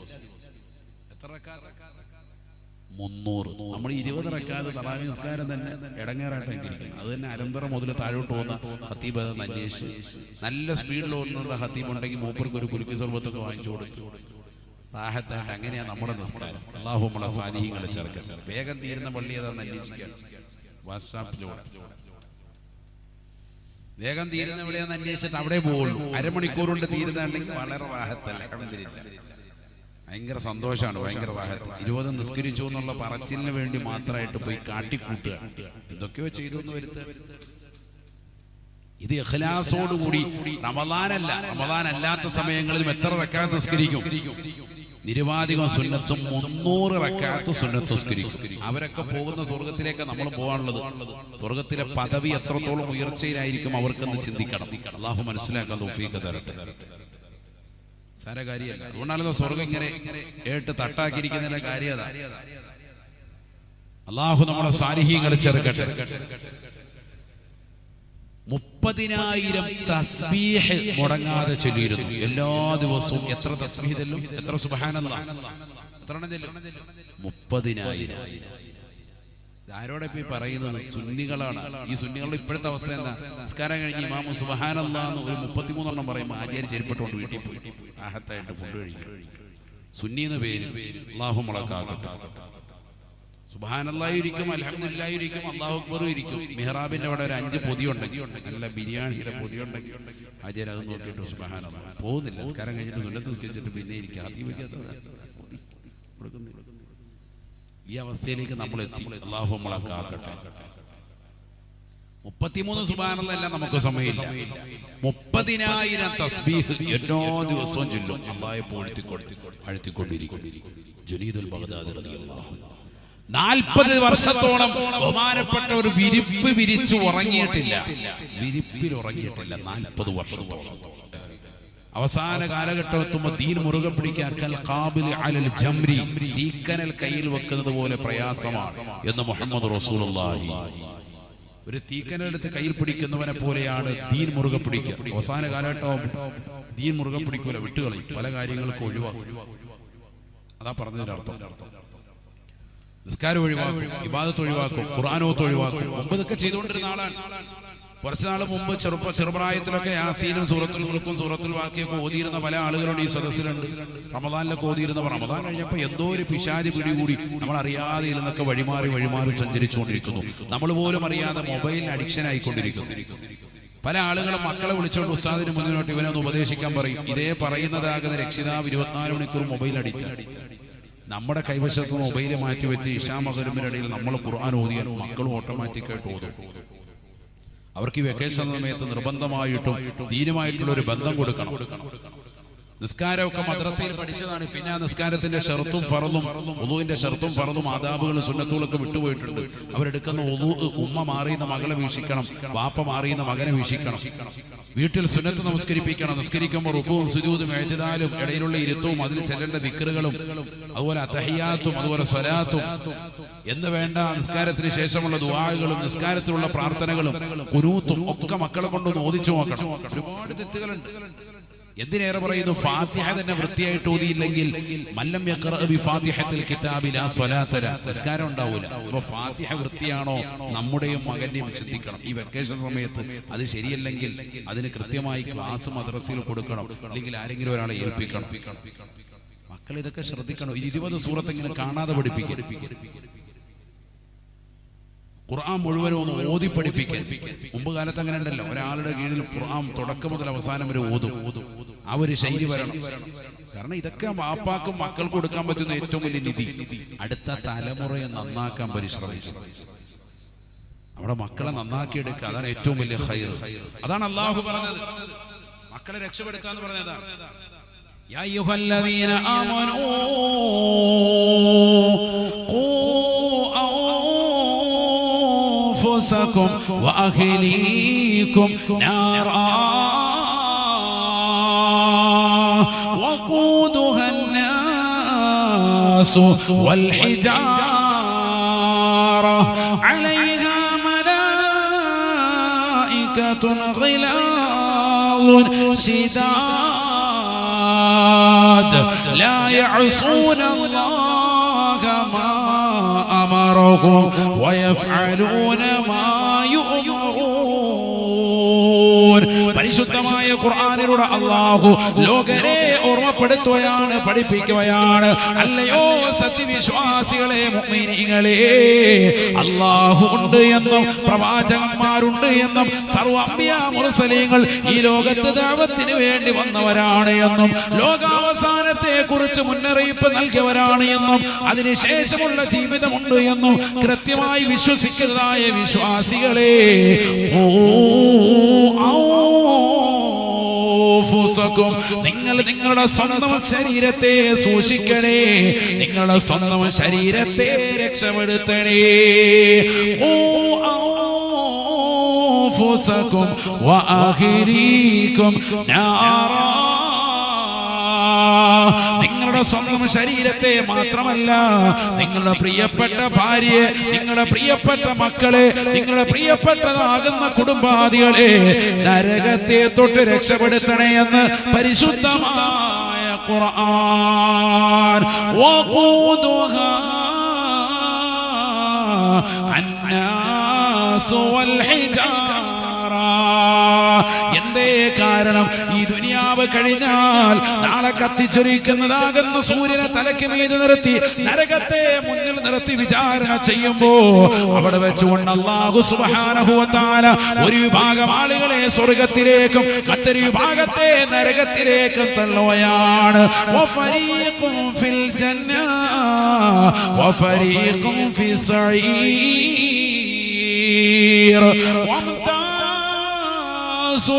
300. നമ്മൾ 20 റക്അത്ത് തറാവീഹ് നിസ്കാരം തന്നെ ഇടങ്ങേറായിട്ടിരിക്കും. അത് തന്നെ അരന്തറ മുതൽ താഴോട്ട് പോകുന്ന ഖത്തീബ് അതെന്ന് അന്വേഷിച്ച് നല്ല സ്പീഡിൽ ഓടുന്നുള്ള ഖത്തീബ് ഉണ്ടെങ്കിൽ മൂപ്പർക്ക് ഒരു കുലുക്കി സർബത്തൊക്കെ വാങ്ങിച്ചു കൊടുത്തു. റാഹത്തായിട്ട് അങ്ങനെയാണ് നമ്മുടെ നിസ്കാരം. അല്ലാഹു നമ്മളെ സാന്നിധ്യങ്ങളെ ചേർക്കട്ടെ. വേഗം തീരുന്ന പള്ളി ഏതാണെന്ന് അന്വേഷിക്കാൻ വാട്സാപ്പിലൂടെ വേഗം തീരുന്ന എവിടെയാണെന്ന് അന്വേഷിച്ചിട്ട് അവിടെ പോവുള്ളൂ. അരമണിക്കൂർ കൊണ്ട് തീരുന്നുണ്ടെങ്കിൽ വളരെ റാഹത്തല്ല. അൽഹംദുലില്ലാഹ്, ഭയങ്കര സന്തോഷമാണ്, ഭയങ്കര റാഹത്ത്. 20 നിസ്കരിച്ചു എന്നുള്ള പറച്ചിലിന് വേണ്ടി മാത്രമായിട്ട് പോയി കാട്ടിക്കൂട്ടുക, എന്തൊക്കെയോ ചെയ്തു എന്ന് വരുത്തുക. ഇത് ഇഖ്ലാസോടുകൂടി റമളാനല്ല, റമളാൻ അല്ലാത്ത സമയങ്ങളിലും എത്ര റക്അത്ത് നിസ്കരിക്കും? നിരവാധികം സുന്നത്തും 300 റക്അത്ത് സുന്നത്ത് നിസ്കരിക്കും. അവരൊക്കെ പോകുന്ന സ്വർഗത്തിലേക്ക് നമ്മൾ പോകാനുള്ളത്. സ്വർഗത്തിലെ പദവി എത്രത്തോളം ഉയർച്ചയിലായിരിക്കും അവർക്കെന്ന് ചിന്തിക്കണം. അല്ലാഹു മനസ്സിലാക്കാൻ തൗഫീഖ് തരട്ടെ. സാര കാര്യമല്ല. അതുകൊണ്ടാണല്ലോ സ്വർഗം ഇങ്ങനെ ഏട്ട് തട്ടാക്കിയിരിക്കുന്നതിന്റെ കാര്യം അതാ. അള്ളാഹു നമ്മുടെ സാലിഹീങ്ങളെ ചേർക്കട്ടെ. 30,000 തസ്ബീഹ് മുടങ്ങാതെ ചൊല്ലിയിരുന്നു എല്ലാ ദിവസവും. എത്ര തസ്ബീഹ് ചൊല്ലും? എത്ര സുബ്ഹാനല്ലാഹ്? എത്ര എണ്ണം ചൊല്ലും? 30,000. ആരോടൊപ്പം ഈ പറയുന്നത്? സുന്നികളാണ്. ഈ സുന്നികളുടെ ഇപ്പോഴത്തെ അവസ്ഥ എന്താ? നിസ്കാരം കഴിഞ്ഞ് ഇമാമു സുബ്ഹാനല്ലാഹ് എന്ന് ഒരു 33 എണ്ണം പറയുമ്പോൾ ആചാര്യ ചെരുപ്പിട്ടുകൊണ്ട് വീട്ടിൽ പോയി ആഹത്തായിട്ട് ഫുഡ് കഴിക്കും. സുന്നി എന്ന് പേര്. അല്ലാഹു മുളക്കാകട്ടെ. സുബ്ഹാനല്ലാഹ് ഇരിക്കും, അൽഹംദുലില്ലാഹ് ഇരിക്കും, അല്ലാഹു അക്ബറും ഇരിക്കും. മിഹ്റാബിന്റെ അവിടെ ഒരു 5 പൊതി ഉണ്ടെങ്കിൽ, നല്ല ബിരിയാണിയുടെ പൊതി ഉണ്ടെങ്കിൽ ആചാര്യ അത് നോക്കിയിട്ട് സുബ്ഹാനല്ലാഹ് പോകുന്നില്ല. നിസ്കാരം കഴിഞ്ഞിട്ട് സുന്നത്ത് നിസ്കരിച്ചിട്ട് പിന്നെ ഇരിക്കുക. ഈ അവസ്ഥയിലേക്ക് നമ്മൾ എത്തി. അല്ലാഹു മുളക്കാകട്ടെ. 33 സുബ്ഹാനല്ലാഹ് എല്ലാം നമുക്ക് സമയമില്ല. 30,000 തസ്ബീഹ് എല്ലാ ദിവസവും ചൊല്ലും. അല്ലാഹയെ അഴുത്തിക്കൊണ്ടിരിക്കും. ജുനീദുൽ ബഗ്ദാദി റളിയല്ലാഹു അൻഹു 40 വർഷത്തോളം ബഹുമാനപ്പെട്ട ഒരു വിരിപ്പ് വിരിച്ചു ഉറങ്ങിയിട്ടില്ല. വിരിപ്പിൽ ഉറങ്ങിയിട്ടില്ല 40 വർഷത്തോളം. അവസാന കാലഘട്ടം എത്തുമ്പോൾ ദീൻ മുറുകെ പിടിക്കാൻ തീക്കനൽ കയ്യിൽ വെക്കുന്നത് പോലെ പ്രയാസമാണ് എന്ന് മുഹമ്മദ് റസൂലുള്ളാഹി. ഒരു തീക്കനലെടുത്ത് കയ്യിൽ പിടിക്കുന്നവനെ പോലെയാണ് ദീൻ മുറുകെ പിടിക്കുക. അവസാന കാലഘട്ടം ദീൻ മുറുകെ പിടിക്കൂല, വിട്ടുകളയും, പല കാര്യങ്ങൾക്കും ഒഴിവാക്കും. അതാ പറഞ്ഞതിന്റെ അർത്ഥം. നിസ്കാരം ഒഴിവാക്കും, ഇബാദത്ത് ഒഴിവാക്കും, ഖുർആനോത്ത് ഒഴിവാക്കും. മുമ്പ് ഇതൊക്കെ ചെയ്തുകൊണ്ടിരുന്ന ആളാണ്. കുറച്ചു നാൾ മുമ്പ് ചെറുപ്രായത്തിലൊക്കെ യാസീനും സൂറത്തുൽ മുൽക്കും സൂറത്തുൽ വാഖിയൊക്കെ ഓതിയിരുന്ന പല ആളുകളുണ്ട് ഈ സദസ്സിലുണ്ട്. റമദാനിലൊക്കെ ഓതിയിരുന്നവർ റമദാൻ കഴിഞ്ഞപ്പോൾ എന്തോ ഒരു പിശാച് പിടികൂടി നമ്മൾ അറിയാതെ ഇരുന്നൊക്കെ വഴിമാറി സഞ്ചരിച്ചുകൊണ്ടിരിക്കുന്നു. നമ്മൾ പോലും അറിയാതെ മൊബൈലിന് അഡിക്ഷൻ ആയിക്കൊണ്ടിരിക്കുന്നു. പല ആളുകളും മക്കളെ വിളിച്ചോണ്ട് ഉസ്താദിന് മുന്നിലോട്ട് ഇവനൊന്ന് ഉപദേശിക്കാൻ പറയും. ഇതേ പറയുന്നതാകുന്ന രക്ഷിതാവ് 24 മണിക്കൂർ മൊബൈൽ അഡിക്റ്റ്. നമ്മുടെ കൈവശത്ത് മൊബൈല് മാറ്റിവെച്ച് ഇശാ മഗ്‌രിബിനിടയിൽ നമ്മൾ ഖുർആൻ ഓതിയാൽ മക്കളും ഓട്ടോമാറ്റിക്കായിട്ട് ഓതും. അവർക്ക് ഈ വെക്കേഷൻ സമയത്ത് നിർബന്ധമായിട്ടും ദീനുമായിട്ടുള്ള ഒരു ബന്ധം കൊടുക്കണം. നിസ്കാരമൊക്കെ മദ്രസയിൽ പഠിച്ചതാണ്. പിന്നെ ആ നിസ്കാരത്തിന്റെ ഷർത്തും ഫറളും വുളൂഇന്റെ ഷർത്തും ഫറളും ആദാബുകളും സുന്നത്തുകളൊക്കെ വിട്ടുപോയിട്ടുണ്ട്. അവരെടുക്കുന്ന ഉമ്മ മാറിയുന്ന മകളെ വീക്ഷിക്കണം, വാപ്പ മാറിയുന്ന മകനെ വീക്ഷിക്കണം. വീട്ടിൽ സുന്നത്ത് നമസ്കരിപ്പിക്കണം. നിസ്കരിക്കുമ്പോൾ റുകൂഉം സുജൂദും ഇഅ്തിദാലും ഇടയിലുള്ള ഇരുത്തവും അതിൽ ചെല്ലേണ്ട ദിക്റുകളും അതുപോലെ അത്തഹിയാത്തും അതുപോലെ സ്വലാത്തും എന്ന് വേണ്ട നിസ്കാരത്തിന് ശേഷമുള്ള ദുആകളും നിസ്കാരത്തിലുള്ള പ്രാർത്ഥനകളും ഖുനൂത്തും ഒക്കെ മക്കളെ കൊണ്ടൊന്ന് ഓദിച്ചു നോക്കണം. ഒരുപാട് തെറ്റുകളുണ്ട്. എന്തിനേറെ പറയുന്നു, ഫാത്തിഹ തന്നെ വൃത്തിയായിട്ട് ഓതിയില്ലെങ്കിൽ മല്ലം യഖറഅ ബിഫാത്തിഹത്തിൽ കിതാബി ലാ സ്വലാത്ത ലഹു, നിസ്കാരം ഉണ്ടാവില്ല. അപ്പോൾ ഫാത്തിഹ വൃത്തിയാണോ നമ്മുടെയും മകന്റെയും ചിന്തിക്കണം. ഈ വെക്കേഷൻ സമയത്ത് അത് ശരിയല്ലെങ്കിൽ അതിന് കൃത്യമായി ക്ലാസ് മദ്രസയിൽ കൊടുക്കണം, അല്ലെങ്കിൽ ആരെങ്കിലും ഒരാളെ ഏൽപ്പിക്കണം. മക്കൾ ഇതൊക്കെ ശ്രദ്ധിക്കണം. 20 സൂറത്ത് ഇങ്ങനെ കാണാതെ പഠിപ്പിക്കണം. ഖുർആൻ മുഴുവനും ഒന്ന് ഓതി പഠിപ്പിക്കാൻ. മുമ്പ് കാലത്ത് അങ്ങനെ ഉണ്ടല്ലോ, ഒരാളുടെ കീഴിൽ ഖുർആൻ തുടക്കം മുതൽ അവസാനം വരെ ഓതും. ആ ഒരു ശൈലി വരണം. കാരണം ഇതൊക്കെ വാപ്പാക്കും മക്കൾക്ക് കൊടുക്കാൻ പറ്റുന്ന ഏറ്റവും വലിയ നിധി. അടുത്ത തലമുറയെ നന്നാക്കാൻ പരിശ്രമിക്കും. അവിടെ മക്കളെ നന്നാക്കിയെടുക്കുക, അതാണ് ഏറ്റവും വലിയ ഖൈർ. അതാണ് അല്ലാഹു പറഞ്ഞത്, മക്കളെ രക്ഷപ്പെടുത്താന്ന് പറഞ്ഞതാ. യാ അയ്യുഹല്ലദീന ആമനൂ أنفسكم وأهليكم نارا وقودها الناس والحجارة عليها ملائكة غلاظ شداد لا يعصون الله ما أمرهم ويفعلون ما يؤمرون. പരിശുദ്ധമായ ഖുർആനിലൂടെ അല്ലാഹു ലോകരെ ഓർമ്മപ്പെടുത്തുകയാണ്, പഠിപ്പിക്കുകയാണ്. അല്ലയോ സത്യവിശ്വാസികളെ, മുഅ്മിനീങ്ങളെ, അല്ലാഹു ഉണ്ട് എന്നും പ്രവാചകന്മാരുണ്ട് എന്നും സർവ്വ അംബിയാ മുർസലീങ്ങൾ ഈ ലോകത്ത് ദഅവത്തിന് വേണ്ടി വന്നവരാണ് എന്നും ലോകാവസാനത്തെ കുറിച്ച് മുന്നറിയിപ്പ് നൽകിയവരാണ് എന്നും അതിനുശേഷമുള്ള ജീവിതമുണ്ട് എന്നും കൃത്യമായി വിശ്വസിക്കുന്നതായ വിശ്വാസികളെ, നിങ്ങൾ നിങ്ങളുടെ സ്വന്തം ശരീരത്തെ സൂക്ഷിക്കണേ, നിങ്ങളുടെ സ്വന്തം ശരീരത്തെ രക്ഷപ്പെടുത്തണേ. നിങ്ങളുടെ സ്വന്തം ശരീരത്തെ മാത്രമല്ല, നിങ്ങളുടെ പ്രിയപ്പെട്ട ഭാര്യയെ, നിങ്ങളുടെ പ്രിയപ്പെട്ട മക്കളെ, നിങ്ങളുടെ പ്രിയപ്പെട്ടതാകുന്ന കുടുംബാദികളെ നരകത്തെ തൊട്ട് രക്ഷപ്പെടുത്തണേ എന്ന് പരിശുദ്ധമായ ഖുർആൻ. വഖൂദുഹാ അന്നാസു വൽ ഹിജാറ. എന്തേ കാരണം? ഈ ദുനിയാവ് കഴിഞ്ഞാൽ നാളെ കത്തിച്ചൊരിക്കുന്നതാകുന്ന സൂര്യനെ തലയ്ക്ക് മീതെ നിർത്തി നരകത്തെ മുന്നിൽ നിർത്തി വിചാരണ ചെയ്യുമ്പോ അവിടെ വെച്ചുകൊണ്ട് അല്ലാഹു സുബ്ഹാനഹു വ തആല ഒരു വിഭാഗം ആളുകളെ സ്വർഗത്തിലേക്കും മറ്റൊരു വിഭാഗത്തെ നരകത്തിലേക്കും തള്ളുകയാണ്. വഫരീഖും ഫിൽ ജന്ന വഫരീഖും ഫിസ് സഈർ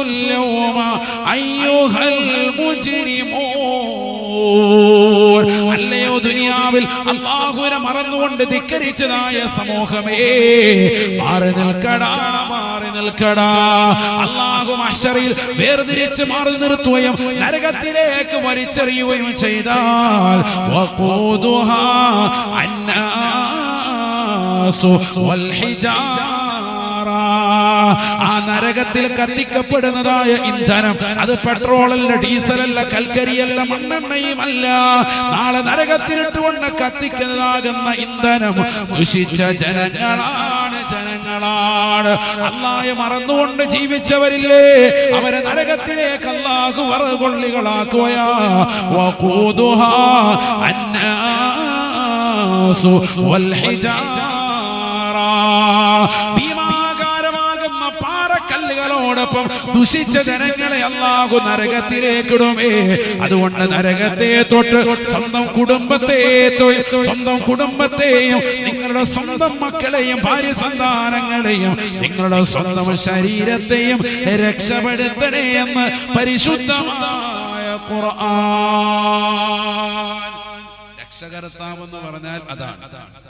اليوم أيها المجرمون. അല്ലയോ ദുനിയാവിൽ അല്ലാഹുവിനെ മറന്നുകൊണ്ട് ധിക്കരിച്ചതായ സമൂഹമേ, മാറി നിൽക്കടാ, മാറി നിൽക്കടാ. അല്ലാഹു മഹ്ശറിൽ വേർതിരിച്ച് മാറി നിർത്തുകയും നരകത്തിലേക്ക് വലിച്ചെറിയുകയും ചെയ്താൽ വഖൂദുഹാ അന്നാസു വൽ ഹിജാറ. ആ നരകത്തിൽ കത്തിക്കപ്പെടുന്നതായ ഇന്ധനം അത് പെട്രോളല്ല, ഡീസലല്ല, കൽക്കരിയല്ല, മണ്ണെണ്ണയുമല്ല. നാളെ നരകത്തിലിട്ടുകൊണ്ട് കത്തിക്കുന്നതാകുന്ന ഇന്ധനം ദുഷിച്ച ജനങ്ങളാണ്, ജനങ്ങളാണ്. അല്ലാഹയെ മറന്നുകൊണ്ട് ജീവിച്ചവരില്ലേ, അവരെ നരകത്തിലേക്ക് അല്ലാഹു വറകൊള്ളികളാക്കുകയാ. വഖൂദുഹാ അന്നാസു വൽ ഹിജാറ. പാറക്കല്ലുകളോടൊപ്പം ദുഷിച്ച ജനങ്ങളെ അല്ലാഹു നരകത്തിലേക്കിടുമേ. അതുകൊണ്ട് നരകത്തെ തൊട്ട് സ്വന്തം കുടുംബത്തെയും നിങ്ങളുടെ സ്വന്തം മക്കളെയും ഭാര്യ സന്താനങ്ങളെയും നിങ്ങളുടെ സ്വന്തം ശരീരത്തെയും രക്ഷപ്പെടുത്തണേ എന്ന് പരിശുദ്ധമായ ഖുർആൻ. രക്ഷകർത്താവെന്ന് പറഞ്ഞാൽ അതാണ്.